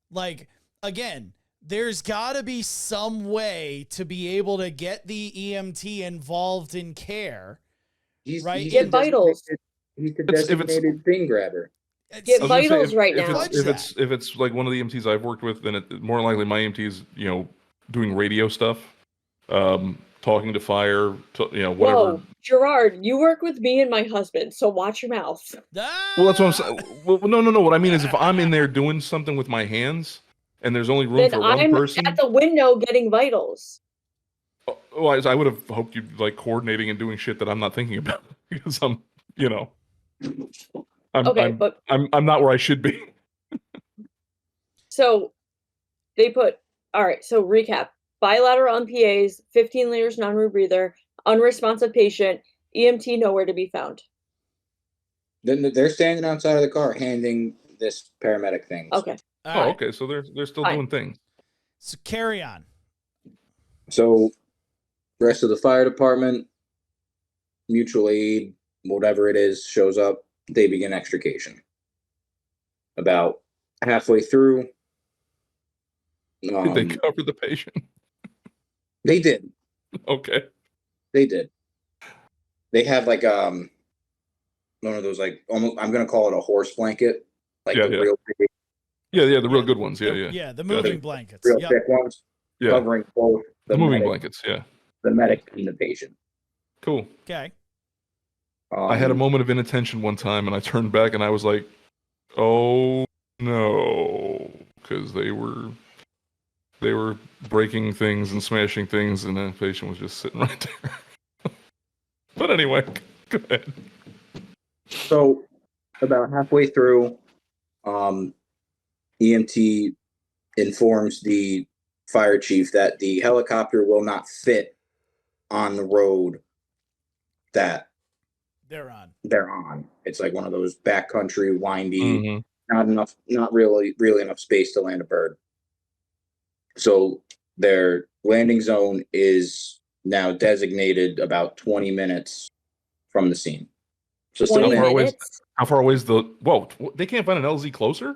Speaker 2: Like, again, there's got to be some way to be able to get the EMT involved in care. Right?
Speaker 5: Get vitals.
Speaker 6: He's the
Speaker 3: If it's-
Speaker 6: designated thing grabber.
Speaker 5: Get
Speaker 3: I was gonna say,
Speaker 5: vitals right now.
Speaker 3: If it's like one of the EMTs I've worked with, then more likely my EMT is doing radio stuff, talking to fire, whatever.
Speaker 5: Whoa, Gerard, you work with me and my husband, so watch your mouth.
Speaker 3: Well, that's what I'm saying. Well, no. What I mean is, if I'm in there doing something with my hands, and there's only room
Speaker 5: Then
Speaker 3: for one
Speaker 5: I'm
Speaker 3: person,
Speaker 5: at the window getting vitals.
Speaker 3: well, I would have hoped you'd like coordinating and doing shit that I'm not thinking about because I'm I'm not where I should be.
Speaker 5: So they put, all right, so recap. Bilateral on PAs, 15 liters non-rebreather, unresponsive patient, EMT nowhere to be found.
Speaker 6: Then they're standing outside of the car handing this paramedic thing.
Speaker 5: Okay.
Speaker 2: All right.
Speaker 3: Okay, so they're still
Speaker 5: Fine.
Speaker 3: doing things.
Speaker 2: So carry on.
Speaker 6: So rest of the fire department, mutual aid, whatever it is, shows up. They begin extrication. About halfway through,
Speaker 3: Did they cover the patient?
Speaker 6: they did.
Speaker 3: Okay.
Speaker 6: They did. They had like one of those like almost I'm gonna call it a horse blanket, like
Speaker 3: Yeah,
Speaker 6: the
Speaker 3: yeah.
Speaker 6: real big,
Speaker 3: Yeah, the real good ones. Yeah, yeah.
Speaker 2: Yeah, the moving blankets.
Speaker 6: real
Speaker 2: Yep.
Speaker 6: thick ones,
Speaker 3: Yeah.
Speaker 6: covering both
Speaker 3: The moving
Speaker 6: medic,
Speaker 3: blankets, yeah.
Speaker 6: the medic and the patient.
Speaker 3: Cool.
Speaker 2: Okay.
Speaker 3: I had a moment of inattention one time and I turned back and I was like, oh no, because they were breaking things and smashing things and the patient was just sitting right there. But anyway, go ahead.
Speaker 6: So about halfway through, EMT informs the fire chief that the helicopter will not fit on the road that
Speaker 2: They're on.
Speaker 6: they're on. It's like one of those backcountry, windy,
Speaker 3: Mhm.
Speaker 6: not really enough space to land a bird. So their landing zone is now designated about 20 minutes from the scene. So still
Speaker 5: 20
Speaker 3: far away is-
Speaker 5: minutes?
Speaker 3: How far away is the... Whoa, they can't find an LZ closer?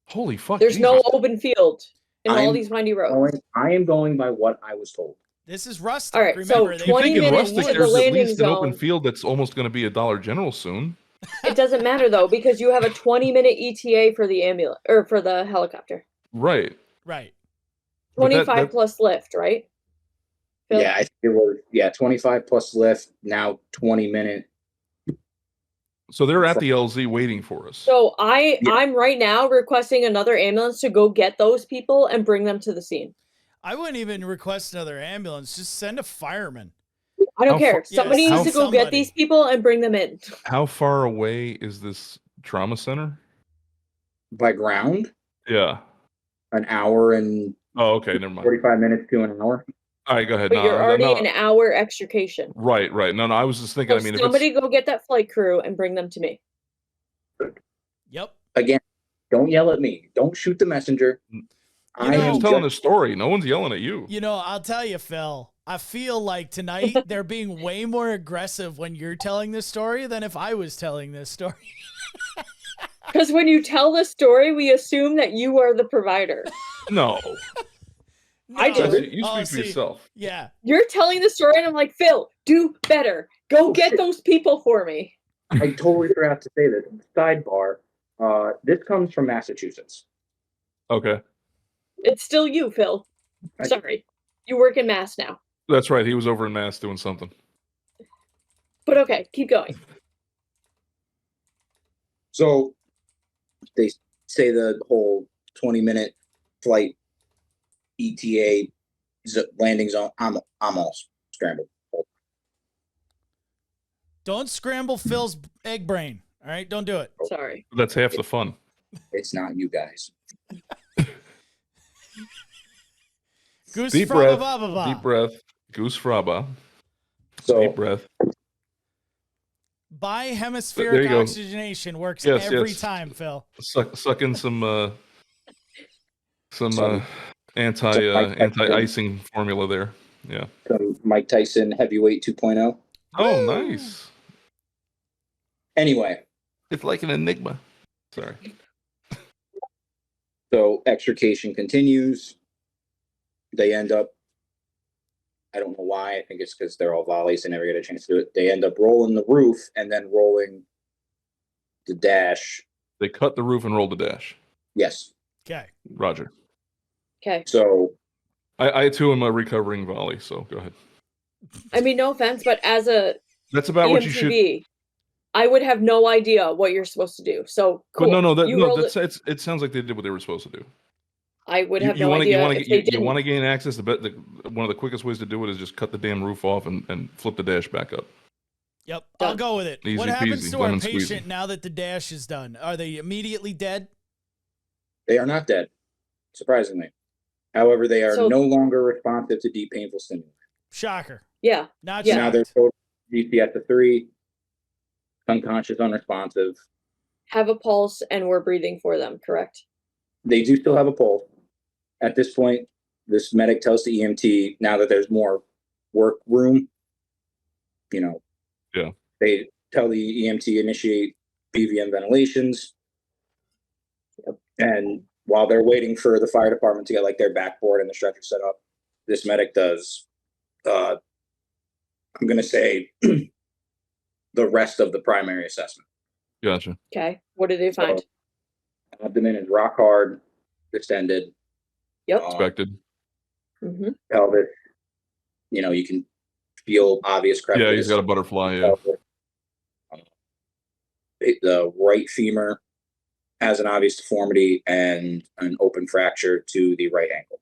Speaker 3: Holy fuck.
Speaker 5: There's
Speaker 3: Jesus.
Speaker 5: no open field in all
Speaker 6: I'm
Speaker 5: these windy roads.
Speaker 6: I am going by what I was told.
Speaker 2: This is rustic.
Speaker 5: All right, so
Speaker 2: Remember, they
Speaker 5: 20
Speaker 3: You think in
Speaker 5: minutes
Speaker 3: Rustic
Speaker 5: to the
Speaker 3: there's at
Speaker 5: landing
Speaker 3: least an open
Speaker 5: zone.
Speaker 3: field that's almost going to be a Dollar General soon.
Speaker 5: It doesn't matter though, because you have a 20-minute ETA for the ambulance or for the helicopter.
Speaker 3: Right.
Speaker 2: Right.
Speaker 3: But
Speaker 5: 25 plus lift, right? Phil?
Speaker 6: Yeah, I think it was 25 plus lift, now 20-minute.
Speaker 3: So they're at the LZ waiting for us.
Speaker 5: So
Speaker 6: Yeah.
Speaker 5: I'm right now requesting another ambulance to go get those people and bring them to the scene.
Speaker 2: I wouldn't even request another ambulance. Just send a fireman.
Speaker 5: I don't
Speaker 3: How
Speaker 5: care.
Speaker 3: far-
Speaker 5: Somebody
Speaker 2: Yes,
Speaker 5: needs to go get
Speaker 2: somebody.
Speaker 5: these people and bring them in.
Speaker 3: How far away is this trauma center?
Speaker 6: By ground,
Speaker 3: Yeah.
Speaker 6: an hour and
Speaker 3: Oh, okay. Never mind.
Speaker 6: 45 minutes to an hour.
Speaker 3: All right, go ahead.
Speaker 5: But
Speaker 3: No,
Speaker 5: you're already
Speaker 3: no.
Speaker 5: an hour extrication.
Speaker 3: Right. No, I was just thinking,
Speaker 5: So
Speaker 3: I mean,
Speaker 5: somebody
Speaker 3: if
Speaker 5: go get that flight crew and bring them to me.
Speaker 2: Yep.
Speaker 6: Again, don't yell at me. Don't shoot the messenger. I
Speaker 3: it's...
Speaker 2: know-
Speaker 3: I'm
Speaker 6: am
Speaker 3: telling
Speaker 6: just-
Speaker 3: a story. No one's yelling at you.
Speaker 2: You know, I'll tell you, Phil, I feel like tonight they're being way more aggressive when you're telling this story than if I was telling this story.
Speaker 5: Because when you tell the story, we assume that you are the provider.
Speaker 3: No.
Speaker 5: I
Speaker 2: No.
Speaker 5: did.
Speaker 3: You speak
Speaker 2: Oh,
Speaker 3: for
Speaker 2: see,
Speaker 3: yourself.
Speaker 2: Yeah.
Speaker 5: You're telling the story, and I'm like, Phil, do better. Go get
Speaker 6: shit.
Speaker 5: those people for me.
Speaker 6: I totally forgot to say this. Sidebar. This comes from Massachusetts.
Speaker 3: Okay.
Speaker 5: It's still you, Phil. Sorry. You work in Mass now.
Speaker 3: That's right. He was over in Mass doing something.
Speaker 5: But okay, keep going.
Speaker 6: So they say the whole 20-minute flight ETA landing zone. I'm all scrambled.
Speaker 2: Don't scramble Phil's egg brain. All right, don't do it.
Speaker 5: Sorry.
Speaker 3: That's half the fun.
Speaker 6: It's not you guys.
Speaker 2: Goose
Speaker 3: Deep
Speaker 2: fraba
Speaker 3: breath.
Speaker 2: ba ba ba.
Speaker 3: Deep breath. Goose fraba.
Speaker 6: So
Speaker 3: Deep breath. There
Speaker 2: Bihemispheric
Speaker 3: you go.
Speaker 2: oxygenation works
Speaker 3: Yes,
Speaker 2: every
Speaker 3: yes.
Speaker 2: time, Phil.
Speaker 3: Suck in some
Speaker 6: So-
Speaker 3: anti-icing formula there. Yeah.
Speaker 6: some Mike Tyson heavyweight 2.0.
Speaker 3: Oh,
Speaker 2: Woo!
Speaker 3: nice.
Speaker 6: Anyway,
Speaker 3: It's like an enigma. Sorry.
Speaker 6: so extrication continues. They end up, I don't know why, I think it's because they're all volleys, they never get a chance to do it. They end up rolling the roof and then rolling the dash.
Speaker 3: They cut the roof and rolled the dash.
Speaker 6: Yes.
Speaker 2: Okay.
Speaker 3: Roger.
Speaker 5: Okay.
Speaker 6: So
Speaker 3: I too am a recovering volley, so go ahead.
Speaker 5: I mean, no offense, but as a
Speaker 3: That's about what you should.
Speaker 5: EMT-B, I would have no idea what you're supposed to do. So cool.
Speaker 3: But no,
Speaker 5: You rolled it.
Speaker 3: it sounds like they did what they were supposed to do.
Speaker 5: I would have
Speaker 3: you
Speaker 5: no
Speaker 3: wanna,
Speaker 5: idea
Speaker 3: you wanna,
Speaker 5: if they
Speaker 3: you
Speaker 5: didn't.
Speaker 3: want to gain access. One of the quickest ways to do it is just cut the damn roof off and flip the dash back up.
Speaker 2: Yep,
Speaker 5: Done.
Speaker 2: I'll go with it.
Speaker 3: Easy
Speaker 2: What happens
Speaker 3: peasy,
Speaker 2: to our
Speaker 3: lemon
Speaker 2: patient
Speaker 3: squeezy.
Speaker 2: now that the dash is done? Are they immediately dead?
Speaker 6: they are not dead, surprisingly. However, they are
Speaker 5: So-
Speaker 6: no longer responsive to deep painful stimuli.
Speaker 2: Shocker.
Speaker 5: Yeah.
Speaker 2: Not
Speaker 5: Yeah.
Speaker 6: Now they're
Speaker 2: shocked.
Speaker 6: total GCS of 3, unconscious, unresponsive.
Speaker 5: Have a pulse and we're breathing for them, correct?
Speaker 6: They do still have a pulse. At this point, this medic tells the EMT, now that there's more work room,
Speaker 3: Yeah.
Speaker 6: they tell the EMT initiate BVM ventilations. And while they're waiting for the fire department to get like their backboard and the stretcher set up, this medic does, I'm going to say, the rest of the primary assessment.
Speaker 3: Gotcha.
Speaker 5: Okay. What did they find?
Speaker 6: So, abdomen is rock hard, distended.
Speaker 5: Yep.
Speaker 3: Expected.
Speaker 5: Mm-hmm.
Speaker 6: Pelvis, you can feel obvious crevices.
Speaker 3: Yeah, he's got a butterfly. Yeah.
Speaker 6: The right femur has an obvious deformity and an open fracture to the right ankle.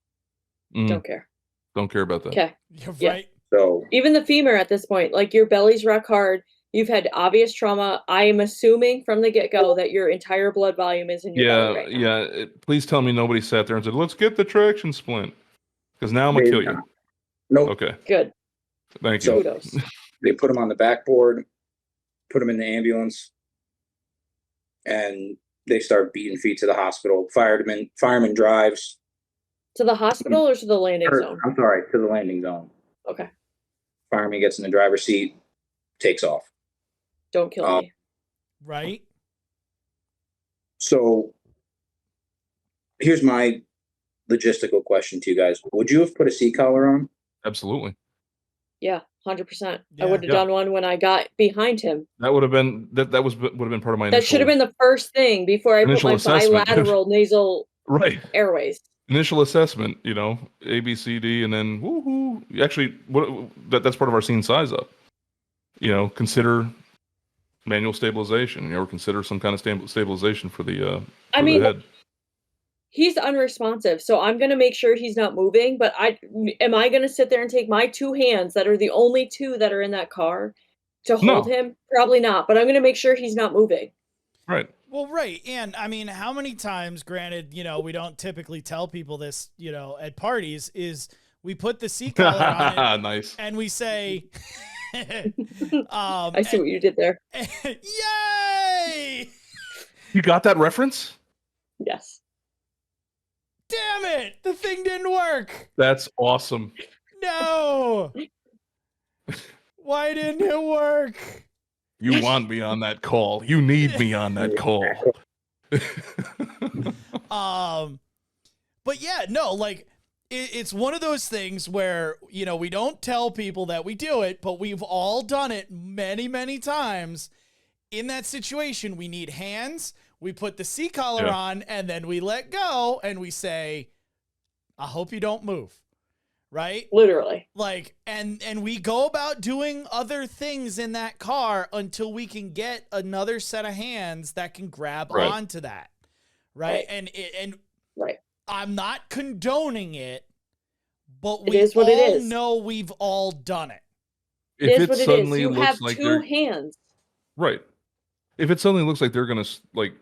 Speaker 5: Don't care.
Speaker 3: Don't care about that.
Speaker 5: Okay.
Speaker 2: You're
Speaker 5: Yeah.
Speaker 2: right.
Speaker 6: So
Speaker 5: Even the femur at this point, like your belly's rock hard. You've had obvious trauma. I am assuming from the get-go that your entire blood volume is in your belly right now.
Speaker 3: Please tell me nobody sat there and said, "Let's get the traction splint," because now I'm gonna
Speaker 6: They
Speaker 3: kill
Speaker 6: did
Speaker 3: you.
Speaker 6: not. Nope.
Speaker 3: Okay,
Speaker 5: Good.
Speaker 3: thank you.
Speaker 5: Kudos.
Speaker 6: They put him on the backboard, put him in the ambulance, and they start beating feet to the hospital. Fireman drives.
Speaker 5: To the hospital or to the landing zone?
Speaker 6: I'm sorry, to the landing zone.
Speaker 5: Okay.
Speaker 6: Fireman gets in the driver's seat, takes off.
Speaker 5: Don't kill me.
Speaker 2: Right.
Speaker 6: So here's my logistical question to you guys. Would you have put a seat collar on?
Speaker 3: Absolutely.
Speaker 5: Yeah, 100%.
Speaker 2: Yeah.
Speaker 5: I would have
Speaker 3: Yeah.
Speaker 5: done one when I got behind him.
Speaker 3: That would have been would have been part of my
Speaker 5: That should have been the first thing before I put
Speaker 3: Initial
Speaker 5: my
Speaker 3: assessment.
Speaker 5: bilateral nasal
Speaker 3: right.
Speaker 5: airways.
Speaker 3: Initial assessment. A, B, C, D, and then woohoo. Actually, that's part of our scene size up. Consider manual stabilization. Or consider some kind of stabilization for the.
Speaker 5: I
Speaker 3: for
Speaker 5: mean,
Speaker 3: the head.
Speaker 5: he's unresponsive, so I'm gonna make sure he's not moving. But am I gonna sit there and take my two hands that are the only two that are in that car to hold him? Probably not. But I'm gonna make sure he's not moving.
Speaker 3: Right.
Speaker 2: Well, right. And I mean, how many times, granted, we don't typically tell people this, at parties, is we put the seat collar on it
Speaker 3: Nice.
Speaker 2: and we say,
Speaker 5: I see what you did there.
Speaker 2: yay!
Speaker 3: You got that reference?
Speaker 5: Yes.
Speaker 2: Damn it! The thing didn't work.
Speaker 3: That's awesome.
Speaker 2: No. Why didn't it work?
Speaker 3: You want me on that call. You need me on that call.
Speaker 2: But yeah, no, like it's one of those things where, we don't tell people that we do it, but we've all done it many, many times. In that situation, we need hands. We put the seat collar on and then we let go and we say, I hope you don't move. Right?
Speaker 5: Literally.
Speaker 2: Like, and we go about doing other things in that car until we can get another set of hands that can grab onto that. Right. And
Speaker 5: right.
Speaker 2: I'm not condoning it, but
Speaker 5: It
Speaker 2: we
Speaker 5: is what it
Speaker 2: all
Speaker 5: is.
Speaker 2: know we've all done it.
Speaker 5: It
Speaker 3: if
Speaker 5: is
Speaker 3: it
Speaker 5: what it is.
Speaker 3: suddenly
Speaker 5: You
Speaker 3: looks
Speaker 5: have
Speaker 3: like
Speaker 5: 2
Speaker 3: they're
Speaker 5: hands.
Speaker 3: right, if it suddenly looks like they're gonna like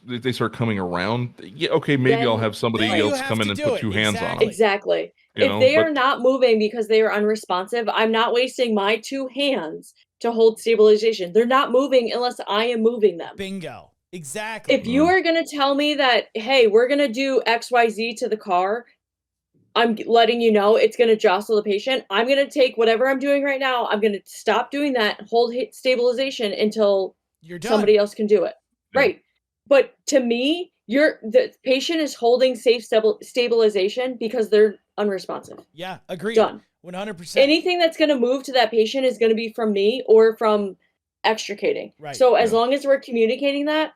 Speaker 3: they start coming around, yeah, okay, maybe I'll
Speaker 5: Then
Speaker 3: have somebody
Speaker 2: Then you
Speaker 3: else
Speaker 2: have
Speaker 3: come in
Speaker 2: to
Speaker 3: and
Speaker 2: do
Speaker 3: put
Speaker 2: it.
Speaker 3: 2 hands on
Speaker 2: Exactly.
Speaker 3: them.
Speaker 5: Exactly.
Speaker 3: You
Speaker 5: If
Speaker 3: know,
Speaker 5: they are
Speaker 3: but
Speaker 5: not moving because they are unresponsive, I'm not wasting my 2 hands to hold stabilization. They're not moving unless I am moving them.
Speaker 2: Bingo. Exactly.
Speaker 5: If you are gonna tell me that, hey, we're gonna do XYZ to the car, I'm letting you know it's gonna jostle the patient. I'm gonna take whatever I'm doing right now. I'm gonna stop doing that, hold stabilization until
Speaker 2: You're done.
Speaker 5: somebody else can do it.
Speaker 3: Yeah.
Speaker 5: Right. But to me, the patient is holding safe stabilization because they're unresponsive.
Speaker 2: Yeah, agreed.
Speaker 5: Done.
Speaker 2: 100%.
Speaker 5: Anything that's going to move to that patient is going to be from me or from extricating.
Speaker 2: Right.
Speaker 5: So as
Speaker 3: Yeah.
Speaker 5: long as we're communicating that,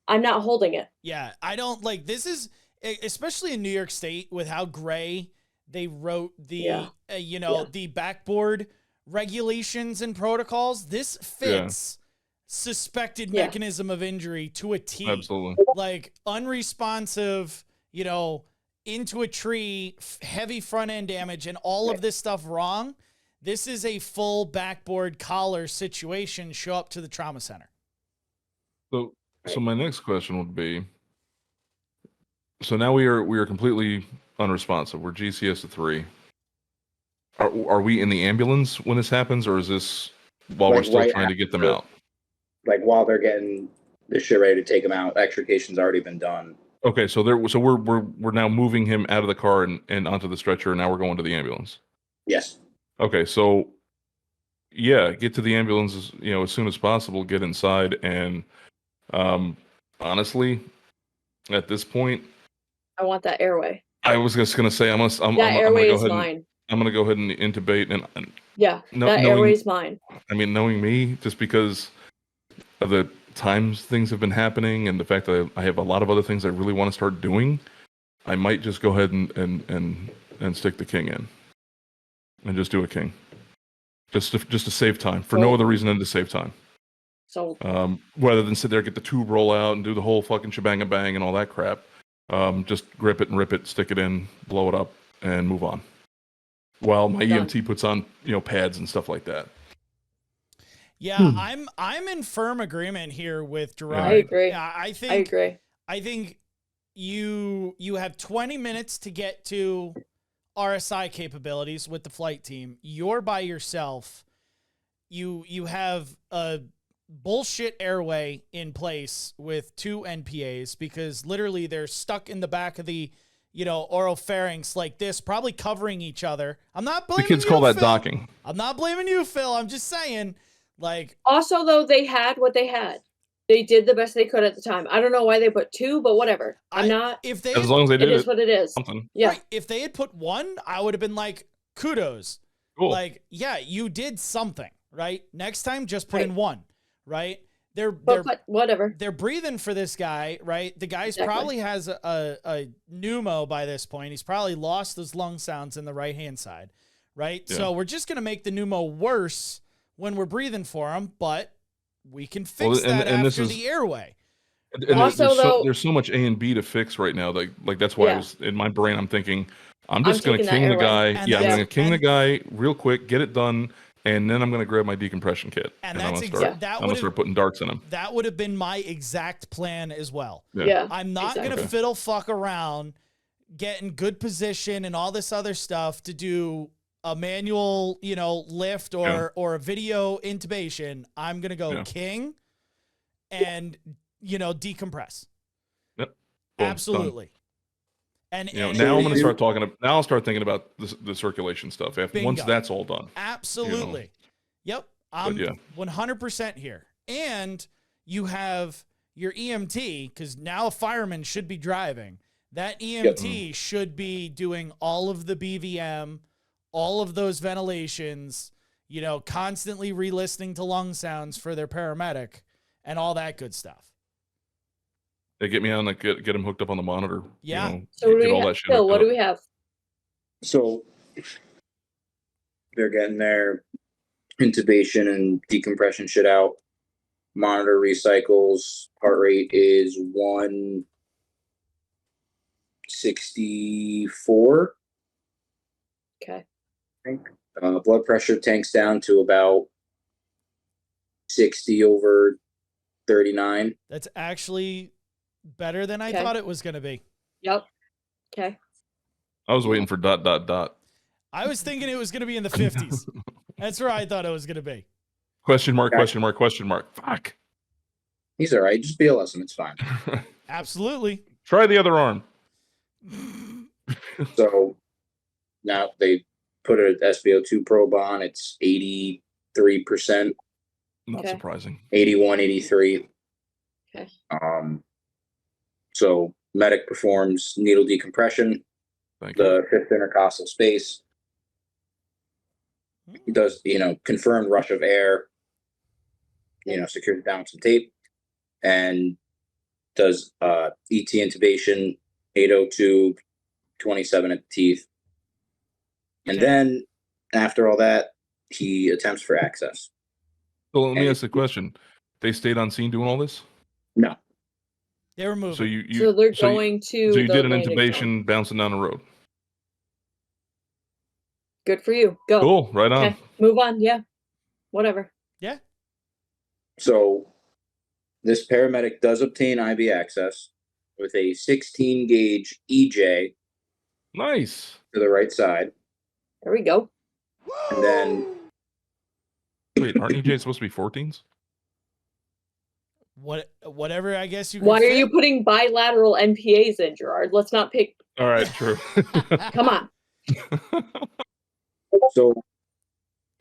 Speaker 5: I'm not holding it.
Speaker 2: Yeah, I don't like this is especially in New York State with how gray they wrote the the backboard regulations and protocols. This fits suspected mechanism of injury to a T.
Speaker 3: absolutely.
Speaker 2: Like unresponsive, into a tree, heavy front end damage, and all of this stuff wrong. This is a full backboard collar situation. Show up to the trauma center.
Speaker 3: So my next question would be: so now we are completely unresponsive. We're GCS to 3. Are we in the ambulance when this happens, or is this while we're
Speaker 6: Like
Speaker 3: still
Speaker 6: right
Speaker 3: trying to get them
Speaker 6: after.
Speaker 3: out?
Speaker 6: Like while they're getting the shit ready to take him out, extrication's already been done.
Speaker 3: Okay, so we're now moving him out of the car and onto the stretcher, and now we're going to the ambulance.
Speaker 6: Yes.
Speaker 3: Okay, so yeah, get to the ambulance, as soon as possible. Get inside, and honestly, at this point,
Speaker 5: I want that airway.
Speaker 3: I was just gonna say I'm
Speaker 5: That
Speaker 3: gonna
Speaker 5: airway
Speaker 3: go
Speaker 5: is
Speaker 3: ahead
Speaker 5: mine.
Speaker 3: I'm gonna go ahead and intubate, and
Speaker 5: Yeah,
Speaker 3: No-
Speaker 5: that
Speaker 3: knowing-
Speaker 5: airway is mine.
Speaker 3: I mean, knowing me, just because of the times things have been happening and the fact that I have a lot of other things I really want to start doing, I might just go ahead and stick the king in and just do a king, just to save time for no
Speaker 5: So-
Speaker 3: other reason than to save time.
Speaker 5: So
Speaker 3: Rather than sit there, get the tube roll out and do the whole fucking shebang and bang and all that crap, just grip it and rip it, stick it in, blow it up, and move on. While my
Speaker 5: Done.
Speaker 3: EMT puts on pads and stuff like that.
Speaker 2: Yeah, I'm in firm agreement here with Gerard.
Speaker 5: I agree.
Speaker 2: I think
Speaker 5: I agree.
Speaker 2: I think you have 20 minutes to get to RSI capabilities with the flight team. You're by yourself. You have a bullshit airway in place with 2 NPAs because literally they're stuck in the back of the oropharynx like this, probably covering each other. I'm not
Speaker 3: The
Speaker 2: blaming
Speaker 3: kids
Speaker 2: you,
Speaker 3: call that
Speaker 2: Phil.
Speaker 3: docking.
Speaker 2: I'm not blaming you, Phil. I'm just saying, like,
Speaker 5: Also, though, they had what they had. They did the best they could at the time. I don't know why they put 2, but whatever. I'm not.
Speaker 2: if they
Speaker 3: As
Speaker 2: had,
Speaker 3: long as they
Speaker 5: It
Speaker 3: did
Speaker 5: is what it is.
Speaker 3: something.
Speaker 5: Yeah.
Speaker 2: right, if they had put 1, I would have been like, kudos.
Speaker 3: Cool.
Speaker 2: Like, yeah, you did something, right? Next time, just put
Speaker 5: Right.
Speaker 2: in 1, right?
Speaker 5: But whatever.
Speaker 2: They're breathing for this guy, right? The guy's
Speaker 5: Exactly.
Speaker 2: probably has a pneumo by this point. He's probably lost those lung sounds in the right-hand side, right?
Speaker 3: Yeah.
Speaker 2: So we're just going to make the pneumo worse when we're breathing for him, but we can fix that
Speaker 3: and this
Speaker 2: after
Speaker 3: is-
Speaker 2: the airway.
Speaker 3: And
Speaker 5: Also, though-
Speaker 3: there's so much A and B to fix right now. Like that's why I
Speaker 5: Yeah.
Speaker 3: was in my brain. I'm thinking, I'm just going to
Speaker 5: taking that
Speaker 3: king the
Speaker 5: airway.
Speaker 3: guy.
Speaker 2: And
Speaker 3: Yeah, I'm
Speaker 2: that's-
Speaker 3: going to king the
Speaker 2: and-
Speaker 3: guy real quick, get it done, and then I'm going to grab my decompression kit
Speaker 2: And
Speaker 3: I'm
Speaker 2: that's
Speaker 3: going to start.
Speaker 2: that
Speaker 3: I'm going
Speaker 2: would
Speaker 3: to start
Speaker 2: have
Speaker 3: putting darts in him.
Speaker 2: that would have been my exact plan as well.
Speaker 5: Yeah.
Speaker 2: I'm not
Speaker 5: Exactly.
Speaker 2: going to fiddle fuck around, get in good position and all this other stuff to do a manual, lift or a video intubation. I'm going to go king and, decompress.
Speaker 3: Yep. Boom,
Speaker 2: Absolutely. And
Speaker 3: now I'm
Speaker 6: So
Speaker 3: going to
Speaker 6: you-
Speaker 3: start talking. Now I'll start thinking about the circulation stuff. Once
Speaker 2: Bingo.
Speaker 3: that's all done.
Speaker 2: absolutely. Yep. I'm
Speaker 3: yeah.
Speaker 2: 100% here. And you have your EMT, because now a fireman should be driving. That EMT should be doing all of the BVM, all of those ventilations, constantly re-listening to lung sounds for their paramedic and all that good stuff.
Speaker 3: They get me on, like get them hooked up on the monitor.
Speaker 2: Yeah.
Speaker 5: So what do
Speaker 3: get
Speaker 5: we
Speaker 3: all
Speaker 5: have?
Speaker 3: that shit.
Speaker 5: Phil,
Speaker 3: hooked
Speaker 5: what do
Speaker 3: up.
Speaker 5: we have?
Speaker 6: So they're getting their intubation and decompression shit out. Monitor recycles. Heart rate is 164.
Speaker 5: Okay.
Speaker 6: I think Blood pressure tanks down to about 60/39.
Speaker 2: That's actually better than I
Speaker 5: Okay.
Speaker 2: thought it was going to be.
Speaker 5: Yep. Okay.
Speaker 3: I was waiting for ...
Speaker 2: I was thinking it was going to be in the 50s. That's where I thought it was going to be.
Speaker 3: Question mark. Fuck.
Speaker 6: He's all right. Just BLS him. It's fine.
Speaker 2: Absolutely.
Speaker 3: Try the other arm.
Speaker 6: So now they put an SpO2 probe on. It's 83%,
Speaker 3: Not
Speaker 5: Okay.
Speaker 3: surprising.
Speaker 6: 81, 83.
Speaker 5: Okay.
Speaker 6: So medic performs needle decompression,
Speaker 3: Thank you.
Speaker 6: the fifth intercostal space. He does, confirmed rush of air, secures down some tape, and does ET intubation, 802, 27 at the teeth. And
Speaker 2: Okay.
Speaker 6: then after all that, he attempts for access.
Speaker 3: So let me ask the question. They stayed on scene doing all this?
Speaker 6: No.
Speaker 2: They were moving.
Speaker 3: So you
Speaker 5: So they're
Speaker 3: so you-
Speaker 5: going to.
Speaker 3: So you
Speaker 5: the
Speaker 3: did an
Speaker 5: landing
Speaker 3: intubation
Speaker 5: zone.
Speaker 3: bouncing down the road.
Speaker 5: Good for you. Go.
Speaker 3: Cool, right on.
Speaker 5: Okay. Move on. Yeah. Whatever.
Speaker 2: Yeah.
Speaker 6: So this paramedic does obtain IV access with a 16 gauge EJ
Speaker 3: Nice.
Speaker 6: to the right side.
Speaker 5: There we go.
Speaker 6: And then
Speaker 3: Wait, aren't EJ supposed to be 14s?
Speaker 2: Whatever, I guess you can
Speaker 5: Why are
Speaker 2: fit.
Speaker 5: you putting bilateral NPAs in, Gerard? Let's not pick.
Speaker 3: All right, true.
Speaker 5: Come on.
Speaker 6: so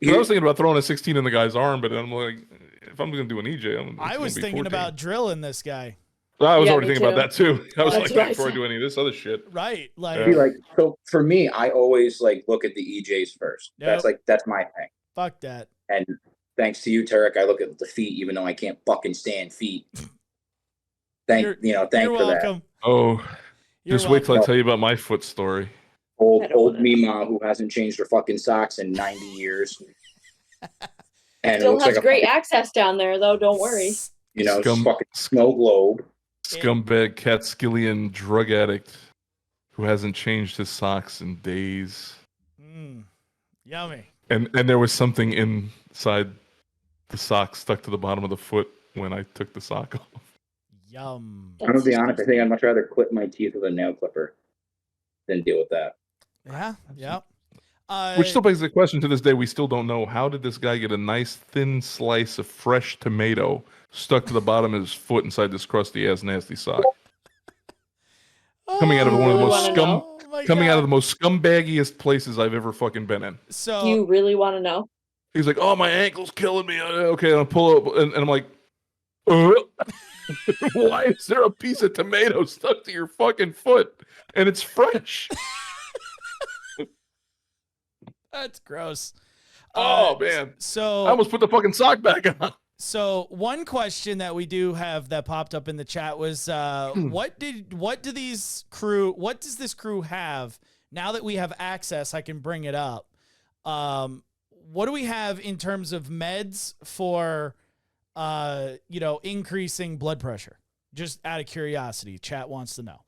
Speaker 3: I was thinking about throwing a 16 in the guy's arm, but I'm like, if I'm going to do an EJ,
Speaker 2: I was thinking about drilling this guy.
Speaker 3: I was
Speaker 5: Yeah,
Speaker 3: already
Speaker 5: me
Speaker 3: thinking about that too. I was
Speaker 5: That's
Speaker 3: like,
Speaker 5: what I
Speaker 3: before I
Speaker 5: said.
Speaker 3: do any of this other shit.
Speaker 2: Right. Like,
Speaker 3: Yeah.
Speaker 6: so for me, I always look at the EJs first.
Speaker 2: Nope.
Speaker 6: That's my thing.
Speaker 2: fuck that.
Speaker 6: And thanks to you, Tarek, I look at the feet, even though I can't fucking stand feet. Thank
Speaker 2: You're
Speaker 6: for
Speaker 2: welcome.
Speaker 3: Oh,
Speaker 2: You're
Speaker 3: just wait till I
Speaker 6: welcome.
Speaker 3: tell you about my foot story.
Speaker 6: that.
Speaker 5: I
Speaker 6: Old
Speaker 5: don't wanna know.
Speaker 6: Mima who hasn't changed her fucking socks in 90 years. And it
Speaker 5: Still
Speaker 6: looks
Speaker 5: has
Speaker 6: like
Speaker 5: great access down there, though. Don't worry.
Speaker 3: Scum-
Speaker 6: fucking snow globe.
Speaker 3: Scumbag Catskillian drug addict who hasn't changed his socks in days.
Speaker 2: Yummy.
Speaker 3: And there was something inside the sock stuck to the bottom of the foot when I took the sock off.
Speaker 2: Yum.
Speaker 6: I'm gonna be honest, I think I'd much rather clip my teeth with a nail clipper than deal with that.
Speaker 2: Yeah. Yep.
Speaker 3: Which still begs the question to this day, we still don't know, how did this guy get a nice thin slice of fresh tomato stuck to the bottom of his foot inside this crusty ass nasty sock? Coming out of one of the
Speaker 5: really
Speaker 3: most
Speaker 5: wanna
Speaker 3: out of the most scumbaggiest places I've ever fucking been in.
Speaker 2: So
Speaker 5: Do you really want to know?
Speaker 3: He's like, "Oh, my ankle's killing me." Okay, I'll pull up, and I'm like, "Why is there a piece of tomato stuck to your fucking foot, and it's fresh?"
Speaker 2: that's gross.
Speaker 3: Oh man!
Speaker 2: So
Speaker 3: I almost put the fucking sock back on.
Speaker 2: So one question that we do have that popped up in the chat was, what does this crew have now that we have access? I can bring it up. What do we have in terms of meds for, increasing blood pressure? Just out of curiosity, chat wants to know.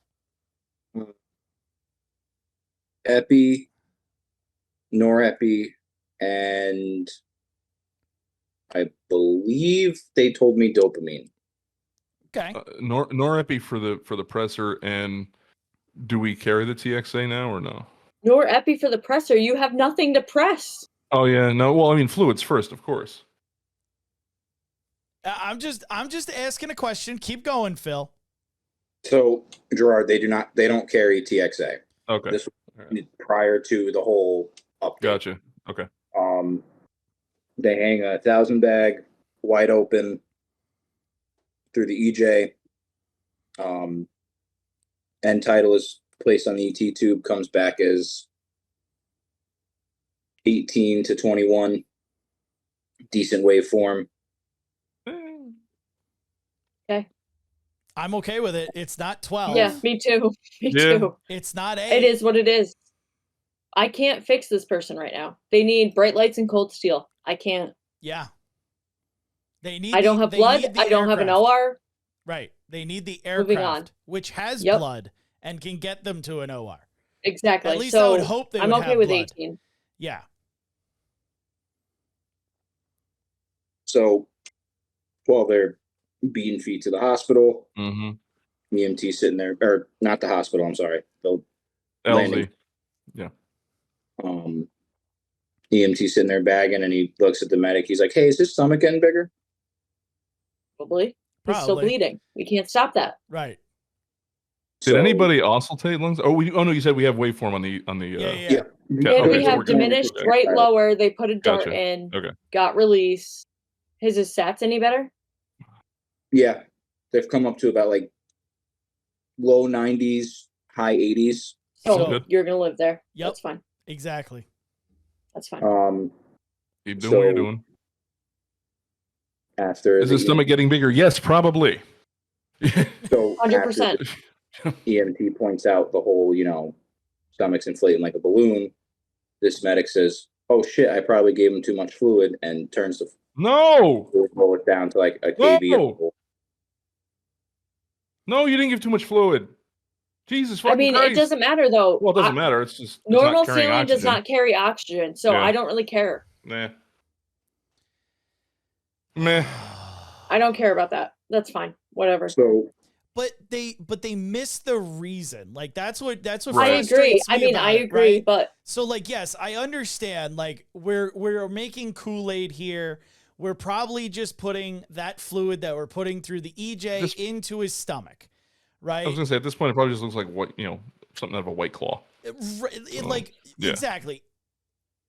Speaker 6: Epi, norepi, and I believe they told me dopamine.
Speaker 2: Okay.
Speaker 3: Norepi for the presser, and do we carry the TXA now or no?
Speaker 5: Nor epi for the presser. You have nothing to press.
Speaker 3: Oh yeah, no. Well, I mean, fluids first, of course.
Speaker 2: I'm just asking a question. Keep going, Phil.
Speaker 6: So Gerard, they don't carry TXA.
Speaker 3: Okay.
Speaker 6: This was prior to the whole update.
Speaker 3: Gotcha. Okay.
Speaker 6: They hang a 1,000 bag wide open through the EJ. End tidal is placed on the ET tube, comes back as 18 to 21. Decent waveform.
Speaker 5: Okay.
Speaker 2: I'm okay with it. It's not 12.
Speaker 5: Yeah, me too. Me
Speaker 3: Yeah.
Speaker 5: too.
Speaker 2: It's not 8.
Speaker 5: It is what it is. I can't fix this person right now. They need bright lights and cold steel. I can't.
Speaker 2: Yeah. They need.
Speaker 5: I don't have blood.
Speaker 2: need the
Speaker 5: I don't have an
Speaker 2: aircraft.
Speaker 5: OR.
Speaker 2: Right. They need the
Speaker 5: Moving on.
Speaker 2: aircraft, which has
Speaker 5: Yep.
Speaker 2: blood and can get them to an OR.
Speaker 5: Exactly.
Speaker 2: At least
Speaker 5: so
Speaker 2: I would hope they
Speaker 5: I'm
Speaker 2: would
Speaker 5: okay
Speaker 2: have
Speaker 5: with
Speaker 2: blood.
Speaker 5: 18.
Speaker 2: Yeah.
Speaker 6: So while they're beating feet to the hospital, EMT sitting there, or not the hospital, I'm sorry. The landing.
Speaker 3: Yeah.
Speaker 6: EMT sitting there bagging, and he looks at the medic. He's like, "Hey, is his stomach getting bigger?"
Speaker 5: Probably. He's still bleeding. We can't stop that.
Speaker 2: Right.
Speaker 3: Did anybody oscillate lungs? Oh, no, you said we have waveform on the.
Speaker 2: Yeah.
Speaker 5: And we have diminished right lower. They put a dart in.
Speaker 3: Okay.
Speaker 5: Got release. His sats any better?
Speaker 6: Yeah, they've come up to about like low 90s, high 80s.
Speaker 5: So you're gonna live there.
Speaker 2: Yep.
Speaker 5: That's fine.
Speaker 2: Exactly.
Speaker 5: That's fine.
Speaker 3: Keep doing what you're doing.
Speaker 6: Is
Speaker 3: his stomach getting bigger? Yes, probably.
Speaker 6: So
Speaker 5: 100%.
Speaker 6: EMT points out the whole, stomach's inflating like a balloon. This medic says, "Oh shit, I probably gave him too much fluid," and turns the fluid down to like a kV.
Speaker 3: No, you didn't give too much fluid. Jesus fucking Christ.
Speaker 5: It doesn't matter though.
Speaker 3: Well, it doesn't matter. It's just
Speaker 5: normal saline does not carry oxygen, so I don't really care.
Speaker 3: Meh.
Speaker 5: I don't care about that. That's fine. Whatever.
Speaker 6: So,
Speaker 2: but they miss the reason. Like that's what
Speaker 5: I agree. I agree,
Speaker 2: right?
Speaker 5: but
Speaker 2: so like yes, I understand. Like we're making Kool-Aid here. We're probably just putting that fluid that we're putting through the EJ into his stomach, right?
Speaker 3: I was gonna say at this point it probably just looks like what something out of a White Claw.
Speaker 2: Exactly.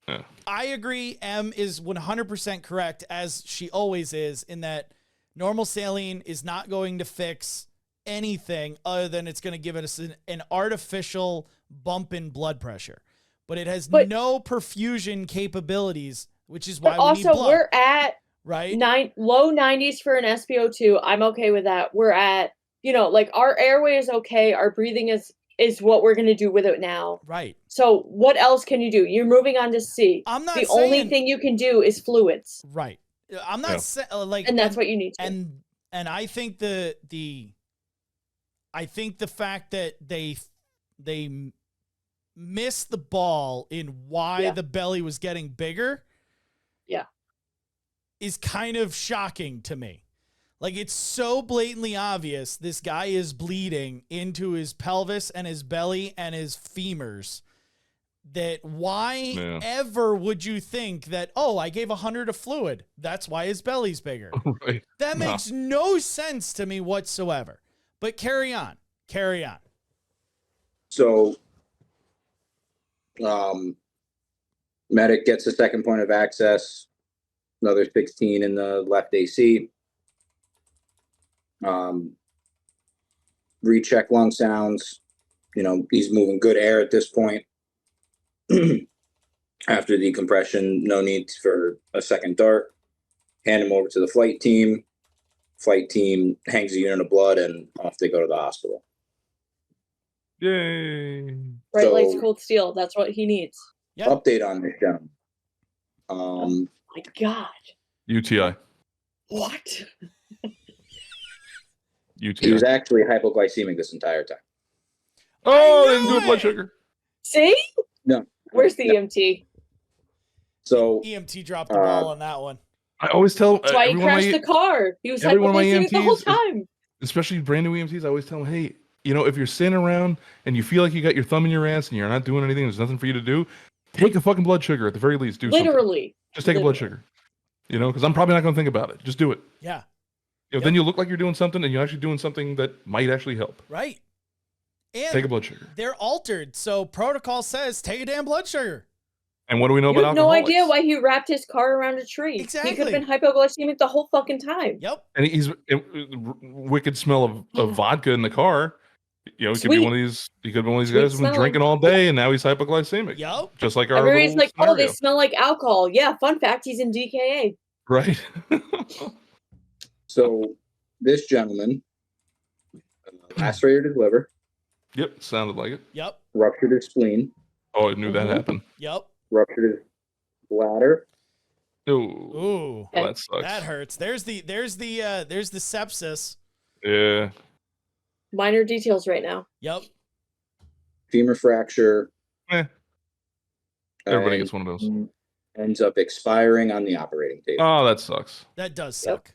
Speaker 3: Yeah.
Speaker 2: I agree. M is 100% correct, as she always is, in that normal saline is not going to fix anything other than it's going to give us an artificial bump in blood pressure. But it has no perfusion capabilities, which is why we need blood.
Speaker 5: We're at low 90s for an SpO2. I'm okay with that. We're at, our airway is okay. Our breathing is what we're going to do with it now.
Speaker 2: Right.
Speaker 5: So what else can you do? You're moving on to C.
Speaker 2: I'm not
Speaker 5: the only thing you can do is fluids.
Speaker 2: Right. I'm not saying
Speaker 5: and that's what you need to.
Speaker 2: And I think the fact that they missed the ball in why the belly was getting bigger is kind of shocking to me. Like, it's so blatantly obvious this guy is bleeding into his pelvis and his belly and his femurs that why ever would you think that, I gave 100 of fluid, that's why his belly's bigger.
Speaker 3: Right.
Speaker 2: That makes no sense to me whatsoever. But carry on.
Speaker 6: So, medic gets a second point of access, another 16 in the left AC. Recheck lung sounds. He's moving good air at this point. After decompression, no need for a second dart. Hand him over to the flight team. Flight team hangs a unit of blood, and off they go to the hospital.
Speaker 3: Yay!
Speaker 5: Bright lights, cold steel. That's what he needs.
Speaker 2: Yep.
Speaker 6: Update on this gentleman.
Speaker 5: Oh my God.
Speaker 3: UTI.
Speaker 5: What?
Speaker 3: UTI.
Speaker 6: He was actually hypoglycemic this entire time.
Speaker 3: Oh, they didn't do a blood sugar.
Speaker 5: See?
Speaker 6: No.
Speaker 5: Where's the EMT?
Speaker 6: So
Speaker 2: EMT dropped the ball on that one.
Speaker 3: I always tell
Speaker 5: that's why he crashed the car. He was hypoglycemic the whole time.
Speaker 3: Especially brand new EMTs, I always tell them, hey, if you're sitting around and you feel like you got your thumb in your ass and you're not doing anything, there's nothing for you to do, take a fucking blood sugar at the very least. Do
Speaker 5: literally.
Speaker 3: Something. Just take a blood sugar. Because I'm probably not going to think about it. Just do it.
Speaker 2: Yeah.
Speaker 3: Then you look like you're doing something and you're actually doing something that might actually help.
Speaker 2: Right. And
Speaker 3: take a blood sugar.
Speaker 2: They're altered. So protocol says take a damn blood sugar.
Speaker 3: And what do we know about alcoholics?
Speaker 5: No idea why he wrapped his car around a tree.
Speaker 2: Exactly.
Speaker 5: He could have been hypoglycemic the whole fucking time.
Speaker 2: Yep.
Speaker 3: And he's wicked smell of vodka in the car. He could be one of these. He could be one of these guys who's been drinking all day and now he's hypoglycemic.
Speaker 2: Yep.
Speaker 3: Just like our.
Speaker 5: Everybody's like,
Speaker 3: scenario.
Speaker 5: they smell like alcohol. Yeah. Fun fact: he's in DKA.
Speaker 3: Right.
Speaker 6: So this gentleman lacerated his liver.
Speaker 3: Yep. Sounded like it.
Speaker 2: Yep.
Speaker 6: Ruptured his spleen.
Speaker 3: Oh, I knew that happened.
Speaker 2: Yep.
Speaker 6: Ruptured his bladder.
Speaker 3: Ooh. Well, that sucks.
Speaker 2: That hurts. There's the sepsis.
Speaker 3: Yeah.
Speaker 5: Minor details right now.
Speaker 2: Yep.
Speaker 6: Femur fracture.
Speaker 3: Everybody gets one of those.
Speaker 6: ends up expiring on the operating table.
Speaker 3: Oh, that sucks.
Speaker 2: That does suck.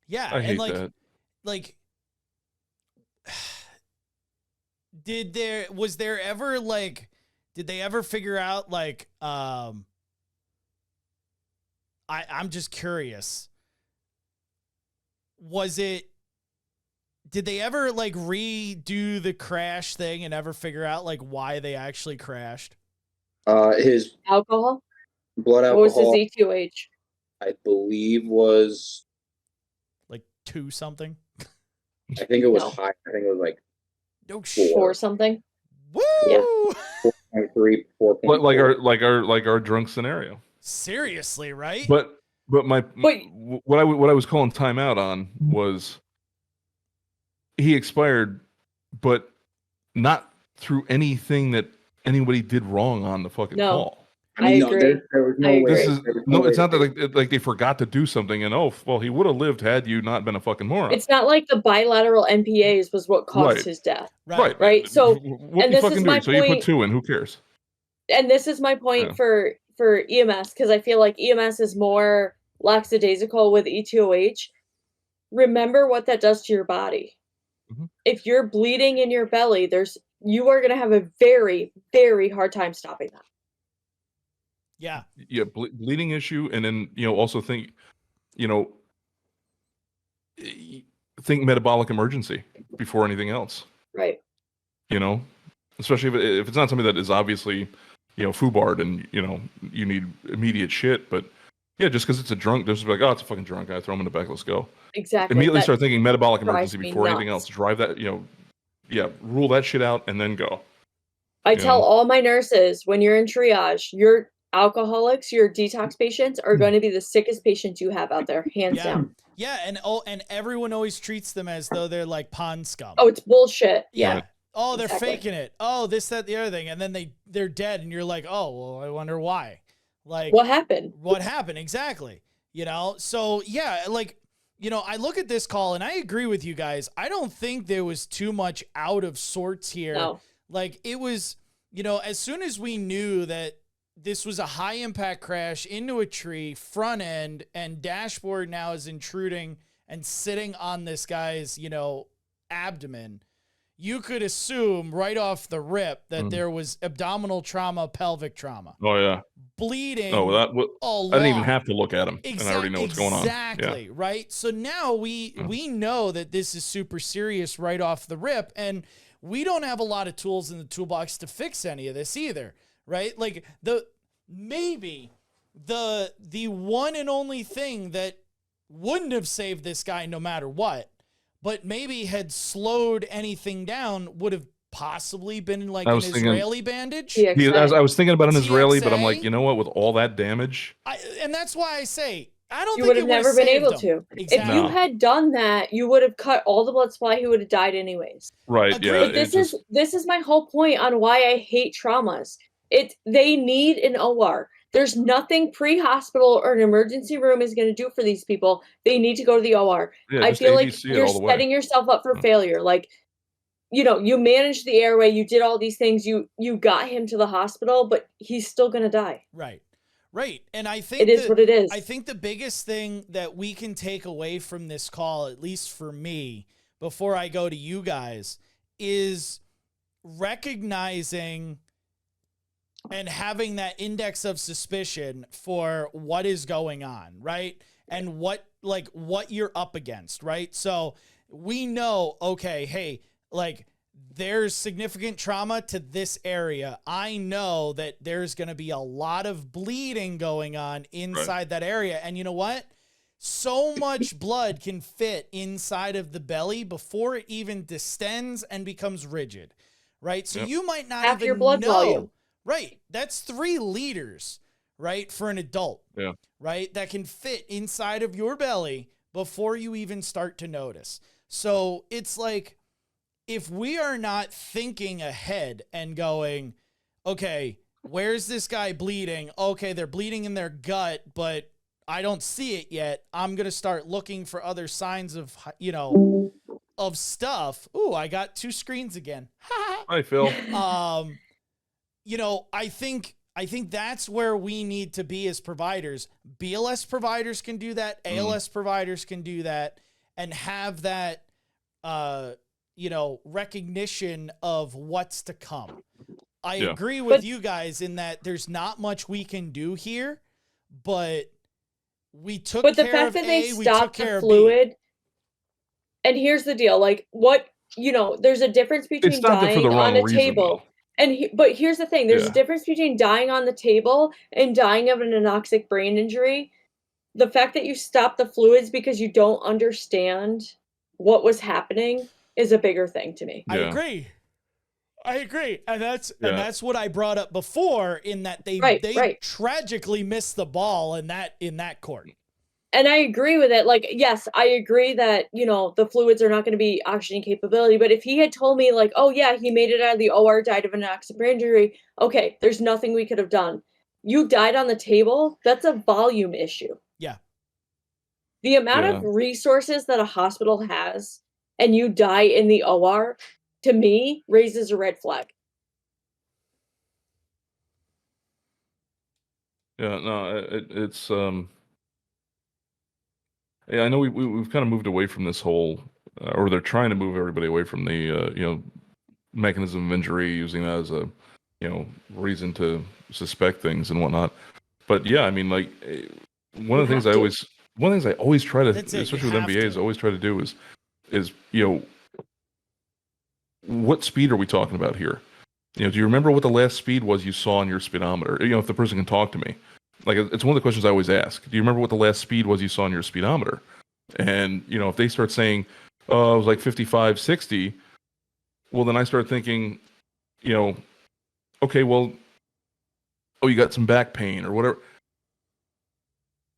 Speaker 2: Yeah,
Speaker 3: I hate
Speaker 2: and
Speaker 3: that.
Speaker 2: like did they ever figure out like I'm just curious. Did they ever like redo the crash thing and ever figure out like why they actually crashed?
Speaker 6: His
Speaker 5: Alcohol?
Speaker 6: blood
Speaker 5: What was his
Speaker 6: alcohol,
Speaker 5: ETOH?
Speaker 6: I believe, was
Speaker 2: Like 2 something?
Speaker 6: I think it was
Speaker 5: No.
Speaker 6: high. I think it was like
Speaker 2: No
Speaker 5: Four something?
Speaker 2: Woo!
Speaker 5: Yeah.
Speaker 6: 4.3, 4.4.
Speaker 3: Like our drunk scenario.
Speaker 2: Seriously, right?
Speaker 3: But
Speaker 5: But-
Speaker 3: what I was calling timeout on was he expired, but not through anything that anybody did wrong on the fucking
Speaker 5: No.
Speaker 3: call.
Speaker 5: I agree.
Speaker 6: There was no
Speaker 5: I
Speaker 6: way.
Speaker 5: agree.
Speaker 3: This is
Speaker 6: there was
Speaker 3: no,
Speaker 6: way
Speaker 3: it's not
Speaker 6: to
Speaker 3: that like they forgot to do something and he would have lived had you not been a fucking moron.
Speaker 5: It's not like the bilateral NPAs was what caused
Speaker 3: Right.
Speaker 5: his death.
Speaker 3: Right.
Speaker 5: So-
Speaker 3: what
Speaker 5: and
Speaker 3: you
Speaker 5: this is
Speaker 3: fucking
Speaker 5: my
Speaker 3: doing? So you put
Speaker 5: point-
Speaker 3: 2 in. Who cares?
Speaker 5: And this is my point
Speaker 3: Yeah.
Speaker 5: for EMS, because I feel like EMS is more lackadaisical with ETOH. Remember what that does to your body.
Speaker 3: Mhm.
Speaker 5: If you're bleeding in your belly, you are going to have a very, very hard time stopping that.
Speaker 2: Yeah.
Speaker 3: Yeah, bleeding issue, and then also think, think metabolic emergency before anything else.
Speaker 5: Right.
Speaker 3: Especially if it's not something that is obviously, foobarred and you need immediate shit. But yeah, just because it's a drunk, there's like, oh, it's a fucking drunk guy, throw him in the back, let's go.
Speaker 5: Exactly.
Speaker 3: Immediately
Speaker 5: That
Speaker 3: start thinking metabolic
Speaker 5: drives
Speaker 3: emergency
Speaker 5: me
Speaker 3: before anything
Speaker 5: nuts.
Speaker 3: else. Drive that, rule that shit out and then go.
Speaker 5: I
Speaker 3: you
Speaker 5: tell
Speaker 3: know?
Speaker 5: all my nurses, when you're in triage, your alcoholics, your detox patients are going to be the sickest patients you have out there, hands
Speaker 2: Yeah.
Speaker 5: down.
Speaker 2: Yeah, and everyone always treats them as though they're like pond scum.
Speaker 5: Oh, it's bullshit. Yeah.
Speaker 3: Right.
Speaker 2: Oh, they're
Speaker 5: Exactly.
Speaker 2: faking it. Oh, this, that, the other thing. And then they're dead and you're like, oh, well, I wonder why. Like
Speaker 5: What happened?
Speaker 2: what happened exactly? So yeah, like, I look at this call and I agree with you guys. I don't think there was too much out of sorts here.
Speaker 5: No.
Speaker 2: Like it was, as soon as we knew that this was a high impact crash into a tree, front end, and dashboard now is intruding and sitting on this guy's, abdomen, you could assume right off the rip that there was abdominal trauma, pelvic trauma,
Speaker 3: Oh yeah.
Speaker 2: bleeding.
Speaker 3: Oh,
Speaker 2: I
Speaker 3: I didn't even have to look at him, and I already know what's going on.
Speaker 2: Exactly, right? So now we know that this is super serious right off the rip, and we don't have a lot of tools in the toolbox to fix any of this either, right? Like the one and only thing that wouldn't have saved this guy no matter what, but maybe had slowed anything down would have possibly been like an Israeli bandage.
Speaker 5: TXA.
Speaker 3: I was thinking about an Israeli, but I'm
Speaker 2: TXA?
Speaker 3: like, you know what? With all that damage,
Speaker 2: And that's why I say I don't
Speaker 5: You
Speaker 2: think
Speaker 5: would
Speaker 2: it
Speaker 5: have
Speaker 2: would've
Speaker 5: never been
Speaker 2: saved
Speaker 5: able
Speaker 2: him.
Speaker 5: to. If
Speaker 2: Exactly.
Speaker 5: you
Speaker 3: No.
Speaker 5: had done that, you would have cut all the blood supply. He would have died anyways.
Speaker 3: right?
Speaker 2: Agreed.
Speaker 3: Yeah.
Speaker 2: But
Speaker 5: But this is my whole point on why I hate traumas. They need an OR. There's nothing pre-hospital or an emergency room is going to do for these people. They need to go to the OR.
Speaker 3: Yeah,
Speaker 5: I
Speaker 3: just
Speaker 5: feel like
Speaker 3: ABC it
Speaker 5: you're
Speaker 3: all the way.
Speaker 5: setting yourself up for
Speaker 3: Yeah.
Speaker 5: failure. Like, you managed the airway, you did all these things, you got him to the hospital, but he's still going to die.
Speaker 2: Right. And I think
Speaker 5: It is what it is.
Speaker 2: I think the biggest thing that we can take away from this call, at least for me, before I go to you guys, is recognizing and having that index of suspicion for what is going on, right? And what you're up against, right? So we know, okay, hey, like there's significant trauma to this area. I know that there's going to be a lot of bleeding going on inside that area. And you know what? So much blood can fit inside of the belly before it even distends and becomes rigid, right? So you might not
Speaker 5: Half
Speaker 2: even
Speaker 5: your blood
Speaker 2: know.
Speaker 5: volume.
Speaker 2: Right. That's 3 liters, right? For an adult.
Speaker 3: Yeah.
Speaker 2: Right. That can fit inside of your belly before you even start to notice. So it's like, if we are not thinking ahead and going, okay, where's this guy bleeding? Okay, they're bleeding in their gut, but I don't see it yet. I'm going to start looking for other signs of, of stuff. Ooh, I got 2 screens again.
Speaker 3: Hi, Phil.
Speaker 2: I think I think that's where we need to be as providers. BLS providers can do that. ALS providers can do that and have that, recognition of what's to come. I agree with you guys in that there's not much we can do here, but we took care of A, we took care of B. But the fact that they stopped the fluid,
Speaker 5: and here's the deal, like there's a difference between dying on a table. But here's the thing, there's a difference between dying on the table and dying of an anoxic brain injury. The fact that you stop the fluids because you don't understand what was happening is a bigger thing to me.
Speaker 2: I agree. And that's what I brought up before, in that they tragically missed the ball in that court.
Speaker 5: And I agree with it. Like, yes, I agree that, the fluids are not going to be oxygen capability. But if he had told me, like, oh, yeah, he made it out of the OR, died of an anoxic brain injury, okay, there's nothing we could have done. You died on the table, that's a volume issue.
Speaker 2: Yeah.
Speaker 5: The amount of resources that a hospital has and you die in the OR, to me, raises a red flag.
Speaker 3: Yeah, no, it's yeah, I know we've kind of moved away from this whole, or they're trying to move everybody away from the mechanism of injury, using that as a reason to suspect things and whatnot. But yeah, I mean, like one of the things I always try to, especially with MBAs, always try to do is what speed are we talking about here? Do you remember what the last speed was you saw on your speedometer? If the person can talk to me. Like, it's one of the questions I always ask. Do you remember what the last speed was you saw on your speedometer? And, if they start saying, oh, it was like 55, 60, well, then I start thinking, okay, well, you got some back pain or whatever.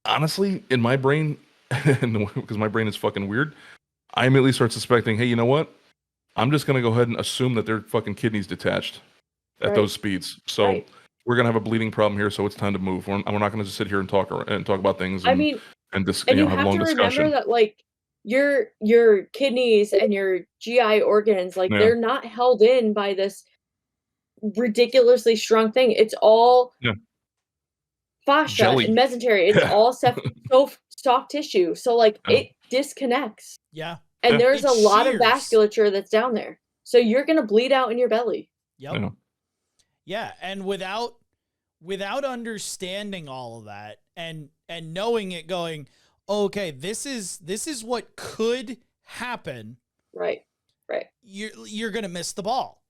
Speaker 3: Honestly, in my brain, because my brain is fucking weird, I immediately start suspecting, hey, you know what? I'm just going to go ahead and assume that their fucking kidney's detached at those speeds. So we're going to have a bleeding problem here, so it's time to move. We're not going to just sit here and talk about things and
Speaker 5: you
Speaker 3: have a long
Speaker 5: discussion. Remember that, like, your kidneys and your GI organs, like, they're not held in by this ridiculously strong thing. It's all fascia and mesentery. It's all soft tissue. So, like, it disconnects.
Speaker 2: Yeah.
Speaker 5: And there's a lot of vasculature that's down there. So you're going to bleed out in your belly.
Speaker 2: Yep. Yeah. And without understanding all of that and knowing it, going, okay, this is what could happen.
Speaker 5: Right.
Speaker 2: You're going to miss the ball.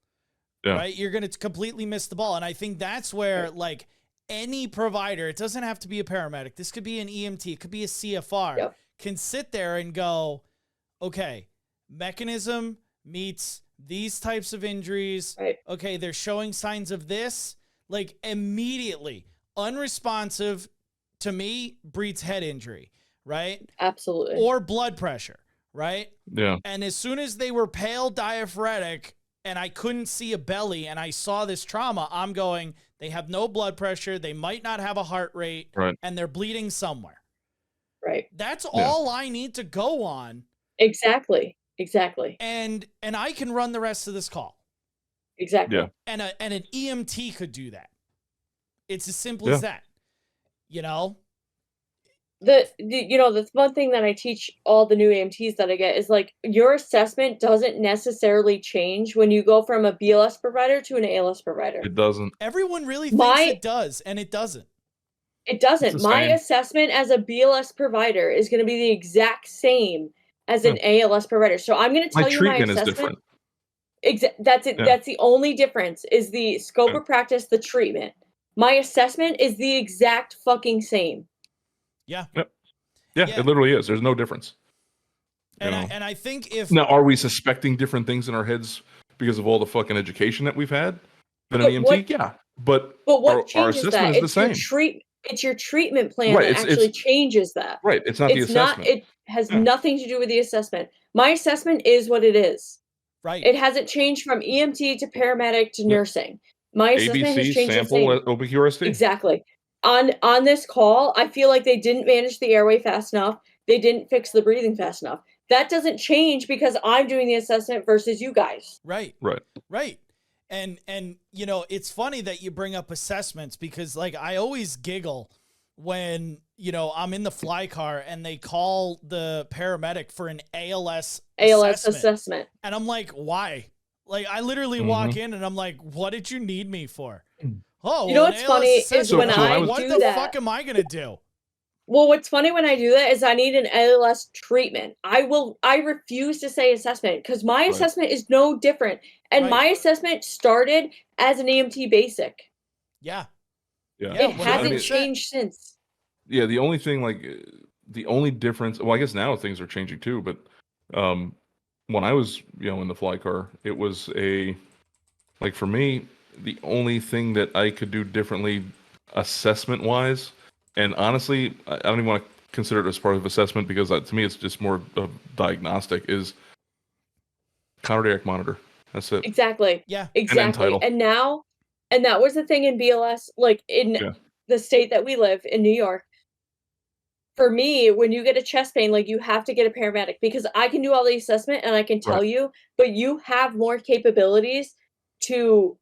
Speaker 2: Yeah. Right. You're going to completely miss the ball. And I think that's where, like, any provider, it doesn't have to be a paramedic. This could be an EMT. It could be a CFR, can sit there and go, okay, mechanism meets these types of injuries.
Speaker 5: Right.
Speaker 2: Okay, they're showing signs of this. Like, immediately, unresponsive, to me, breeds head injury, right?
Speaker 5: Absolutely.
Speaker 2: Or blood pressure, right?
Speaker 3: Yeah.
Speaker 2: And as soon as they were pale diaphoretic and I couldn't see a belly and I saw this trauma, I'm going, they have no blood pressure, they might not have a heart rate, and they're bleeding somewhere.
Speaker 5: Right.
Speaker 2: That's all I need to go on.
Speaker 5: Exactly.
Speaker 2: And I can run the rest of this call.
Speaker 5: Exactly.
Speaker 3: Yeah.
Speaker 2: And an EMT could do that. It's as simple as that.
Speaker 5: The one thing that I teach all the new EMTs that I get is, like, your assessment doesn't necessarily change when you go from a BLS provider to an ALS provider.
Speaker 3: It doesn't.
Speaker 2: Everyone really thinks it does, and it doesn't.
Speaker 5: It doesn't. My assessment as a BLS provider is going to be the exact same as an ALS provider. So I'm going to tell you my assessment. My treatment is different. That's it. Yeah. That's the only difference, is the scope of practice, the treatment. My assessment is the exact fucking same.
Speaker 2: Yeah.
Speaker 3: Yeah, it literally is. There's no difference.
Speaker 2: And I think
Speaker 3: now, are we suspecting different things in our heads because of all the fucking education that we've had than an EMT? But
Speaker 5: what
Speaker 3: our assessment is the same.
Speaker 5: It's your treatment plan that actually changes that.
Speaker 3: Right. It's not the assessment.
Speaker 5: It has nothing to do with the assessment. My assessment is what it is.
Speaker 2: Right.
Speaker 5: It hasn't changed from EMT to paramedic to nursing. My assessment has changed.
Speaker 3: Sample, OBQRST.
Speaker 5: Exactly. On this call, I feel like they didn't manage the airway fast enough. They didn't fix the breathing fast enough. That doesn't change because I'm doing the assessment versus you guys.
Speaker 2: Right. And you know, it's funny that you bring up assessments because like I always giggle when, you know, I'm in the fly car and they call the paramedic for an ALS assessment. And I'm like, why? Like I literally walk in and I'm like, what did you need me for? Oh,
Speaker 5: you know what's funny is when I do that.
Speaker 2: What the fuck am I gonna do?
Speaker 5: Well, what's funny when I do that is I need an ALS treatment. I refuse to say assessment because my assessment is no different. And my assessment started as an EMT basic.
Speaker 2: Yeah.
Speaker 5: It hasn't changed since.
Speaker 3: Yeah, the only thing, like, the only difference, well, I guess now things are changing too, but when I was, you know, in the fly car, it was like for me, the only thing that I could do differently assessment-wise, and honestly, I don't even want to consider it as part of assessment because to me it's just more of diagnostic, is cardiac monitor. That's it.
Speaker 5: Exactly.
Speaker 2: Yeah.
Speaker 5: Exactly. And that was the thing in BLS, like in the state that we live in, New York. For me, when you get a chest pain, like you have to get a paramedic because I can do all the assessment and I can tell you, but you have more capabilities to,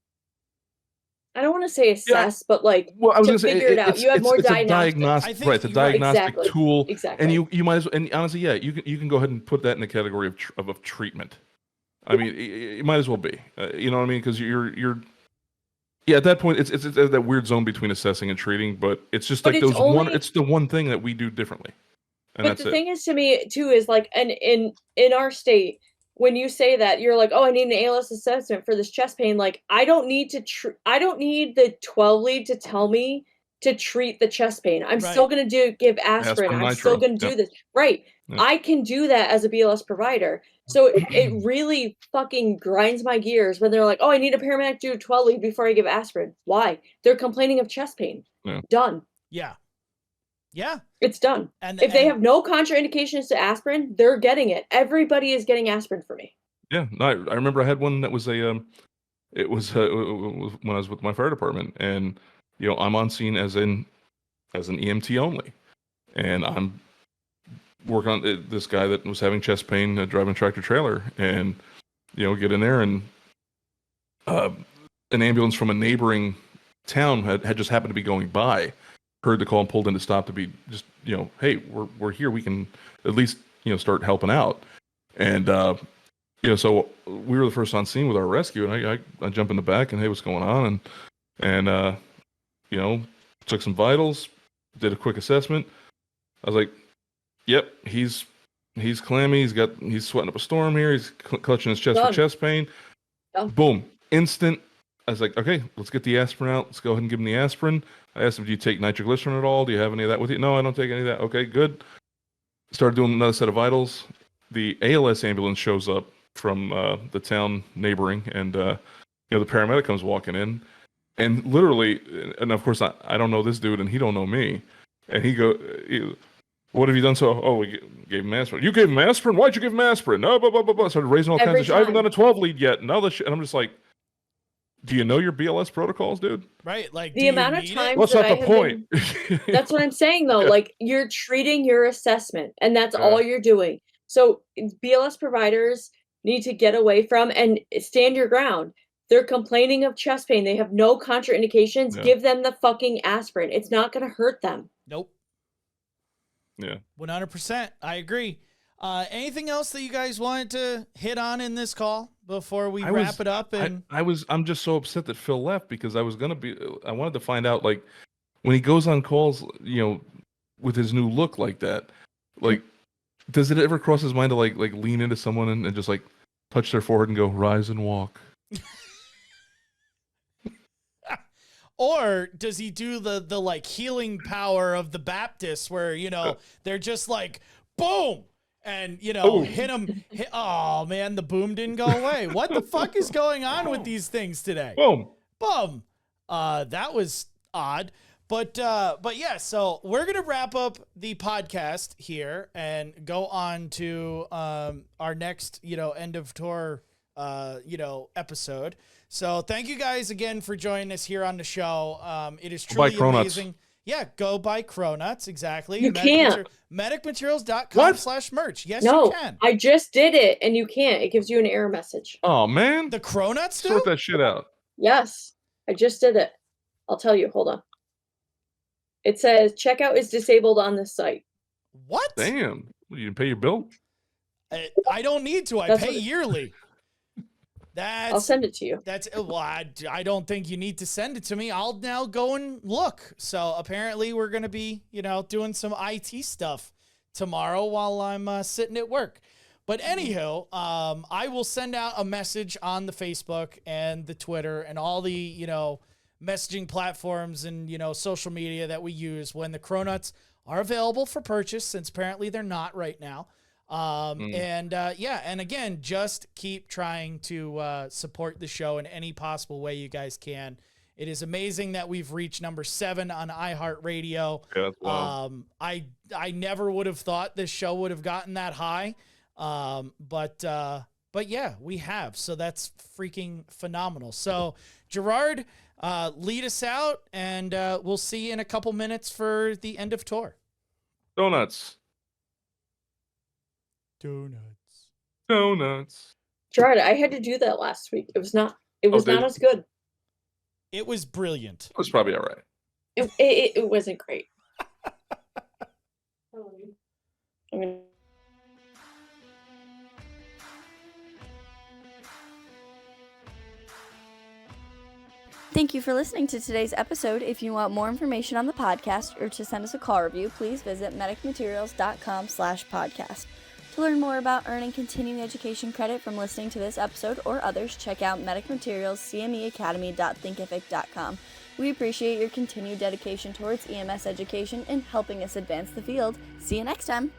Speaker 5: I don't want to say assess, but like
Speaker 3: I was
Speaker 5: to
Speaker 3: gonna say,
Speaker 5: figure it out. You have more diagnostic.
Speaker 3: Right, it's a diagnostic tool.
Speaker 5: Exactly.
Speaker 3: And you might as well, and honestly, yeah, you can go ahead and put that in the category of treatment. I mean, it might as well be. You know what I mean? Because you're at that point, it's that weird zone between assessing and treating, but it's just like it's the one thing that we do differently. And
Speaker 5: but
Speaker 3: that's
Speaker 5: the thing is, to me too, is like, and in our state, when you say that, you're like, oh, I need an ALS assessment for this chest pain. Like, I don't need I don't need the 12 lead to tell me to treat the chest pain. I'm still going to give aspirin. I'm still going to do this. Right. Yeah. I can do that as a BLS provider. So it really fucking grinds my gears when they're like, oh, I need a paramedic to do a 12 lead before I give aspirin. Why? They're complaining of chest pain.
Speaker 3: Yeah.
Speaker 5: Done.
Speaker 2: Yeah. Yeah.
Speaker 5: It's done. And if they have no contraindications to aspirin, they're getting it. Everybody is getting aspirin for me.
Speaker 3: Yeah. No, I remember I had one that was it was when I was with my fire department, and you know, I'm on scene as an EMT only, and I'm working on this guy that was having chest pain, driving a tractor trailer, and you know, get in there, and an ambulance from a neighboring town had just happened to be going by, heard the call and pulled in to stop to be just, you know, hey, we're here, we can at least, you know, start helping out. And you know, so we were the first on scene with our rescue, and I jump in the back and, hey, what's going on? And you know, took some vitals, did a quick assessment. I was like, yep, he's clammy, he's sweating up a storm here, he's clutching his chest for chest pain. Boom, instant. I was like, okay, let's get the aspirin out. Let's go ahead and give him the aspirin. I asked him, do you take nitroglycerin at all? Do you have any of that with you? No, I don't take any of that. Okay, good. Started doing another set of vitals. The ALS ambulance shows up from the town neighboring, and you know, the paramedic comes walking in, and literally, and of course I don't know this dude, and he don't know me, and what have you done? So, oh, we gave him aspirin. You gave him aspirin? Why'd you give him aspirin? No, blah, blah, blah, blah. Started raising all kinds of shit. I haven't done a 12 lead yet. And all this shit. And I'm just like, do you know your BLS protocols, dude?
Speaker 2: Right. Like,
Speaker 5: the amount of times
Speaker 3: what's not the point?
Speaker 5: That's what I'm saying, though. Yeah. Like, you're treating your assessment, and that's all you're doing. So BLS providers need to get away from and stand your ground. They're complaining of chest pain. They have no contraindications. Yeah. Give them the fucking aspirin. It's not going to hurt them.
Speaker 2: Nope.
Speaker 3: Yeah.
Speaker 2: 100%. I agree. Anything else that you guys wanted to hit on in this call before we wrap it up? And
Speaker 3: I'm just so upset that Phil left, because I wanted to find out, like, when he goes on calls, you know, with his new look like that, like, does it ever cross his mind to like lean into someone and just like touch their forehead and go, rise and walk?
Speaker 2: Or does he do the like healing power of the Baptists where, you know, they're just like, boom, and, you know, hit him. Oh, man, the boom didn't go away. What the fuck is going on with these things today?
Speaker 3: Boom.
Speaker 2: Boom. That was odd. But yeah, so we're going to wrap up the podcast here and go on to our next, you know, end of tour, you know, episode. So thank you guys again for joining us here on the show. It is truly amazing. Yeah, go buy Cronuts. Exactly.
Speaker 5: You can't.
Speaker 2: Medicmaterials.com/merch. Yes,
Speaker 5: no,
Speaker 2: you can.
Speaker 5: I just did it, and you can't. It gives you an error message.
Speaker 3: Oh, man.
Speaker 2: The Cronuts do?
Speaker 3: Sort that shit out.
Speaker 5: Yes, I just did it. I'll tell you. Hold on. It says checkout is disabled on this site.
Speaker 2: What?
Speaker 3: Damn. You didn't pay your bill?
Speaker 2: I don't need to. I
Speaker 5: That's
Speaker 2: pay
Speaker 5: what it-
Speaker 2: yearly.
Speaker 5: I'll send it to you.
Speaker 2: Well, I don't think you need to send it to me. I'll now go and look. So apparently we're going to be, doing some IT stuff tomorrow while I'm sitting at work. But anyhow, I will send out a message on the Facebook and the Twitter and all the, messaging platforms and, social media that we use when the Cronuts are available for purchase, since apparently they're not right now. And again, just keep trying to support the show in any possible way you guys can. It is amazing that we've reached number 7 on iHeartRadio.
Speaker 3: Yeah, that's wild.
Speaker 2: I never would have thought this show would have gotten that high. But yeah, we have. So that's freaking phenomenal. So Gerard, lead us out, and we'll see you in a couple minutes for the end of tour.
Speaker 3: Donuts.
Speaker 5: Gerard, I had to do that last week. It was not as good.
Speaker 2: It was brilliant.
Speaker 3: It was probably all right.
Speaker 5: It wasn't great. I mean,
Speaker 8: Thank you for listening to today's episode. If you want more information on the podcast or to send us a call review, please visit medicmaterials.com/podcast. To learn more about earning continuing education credit from listening to this episode or others, check out Medic Materials CMEacademy.thinkific.com. We appreciate your continued dedication towards EMS education and helping us advance the field. See you next time.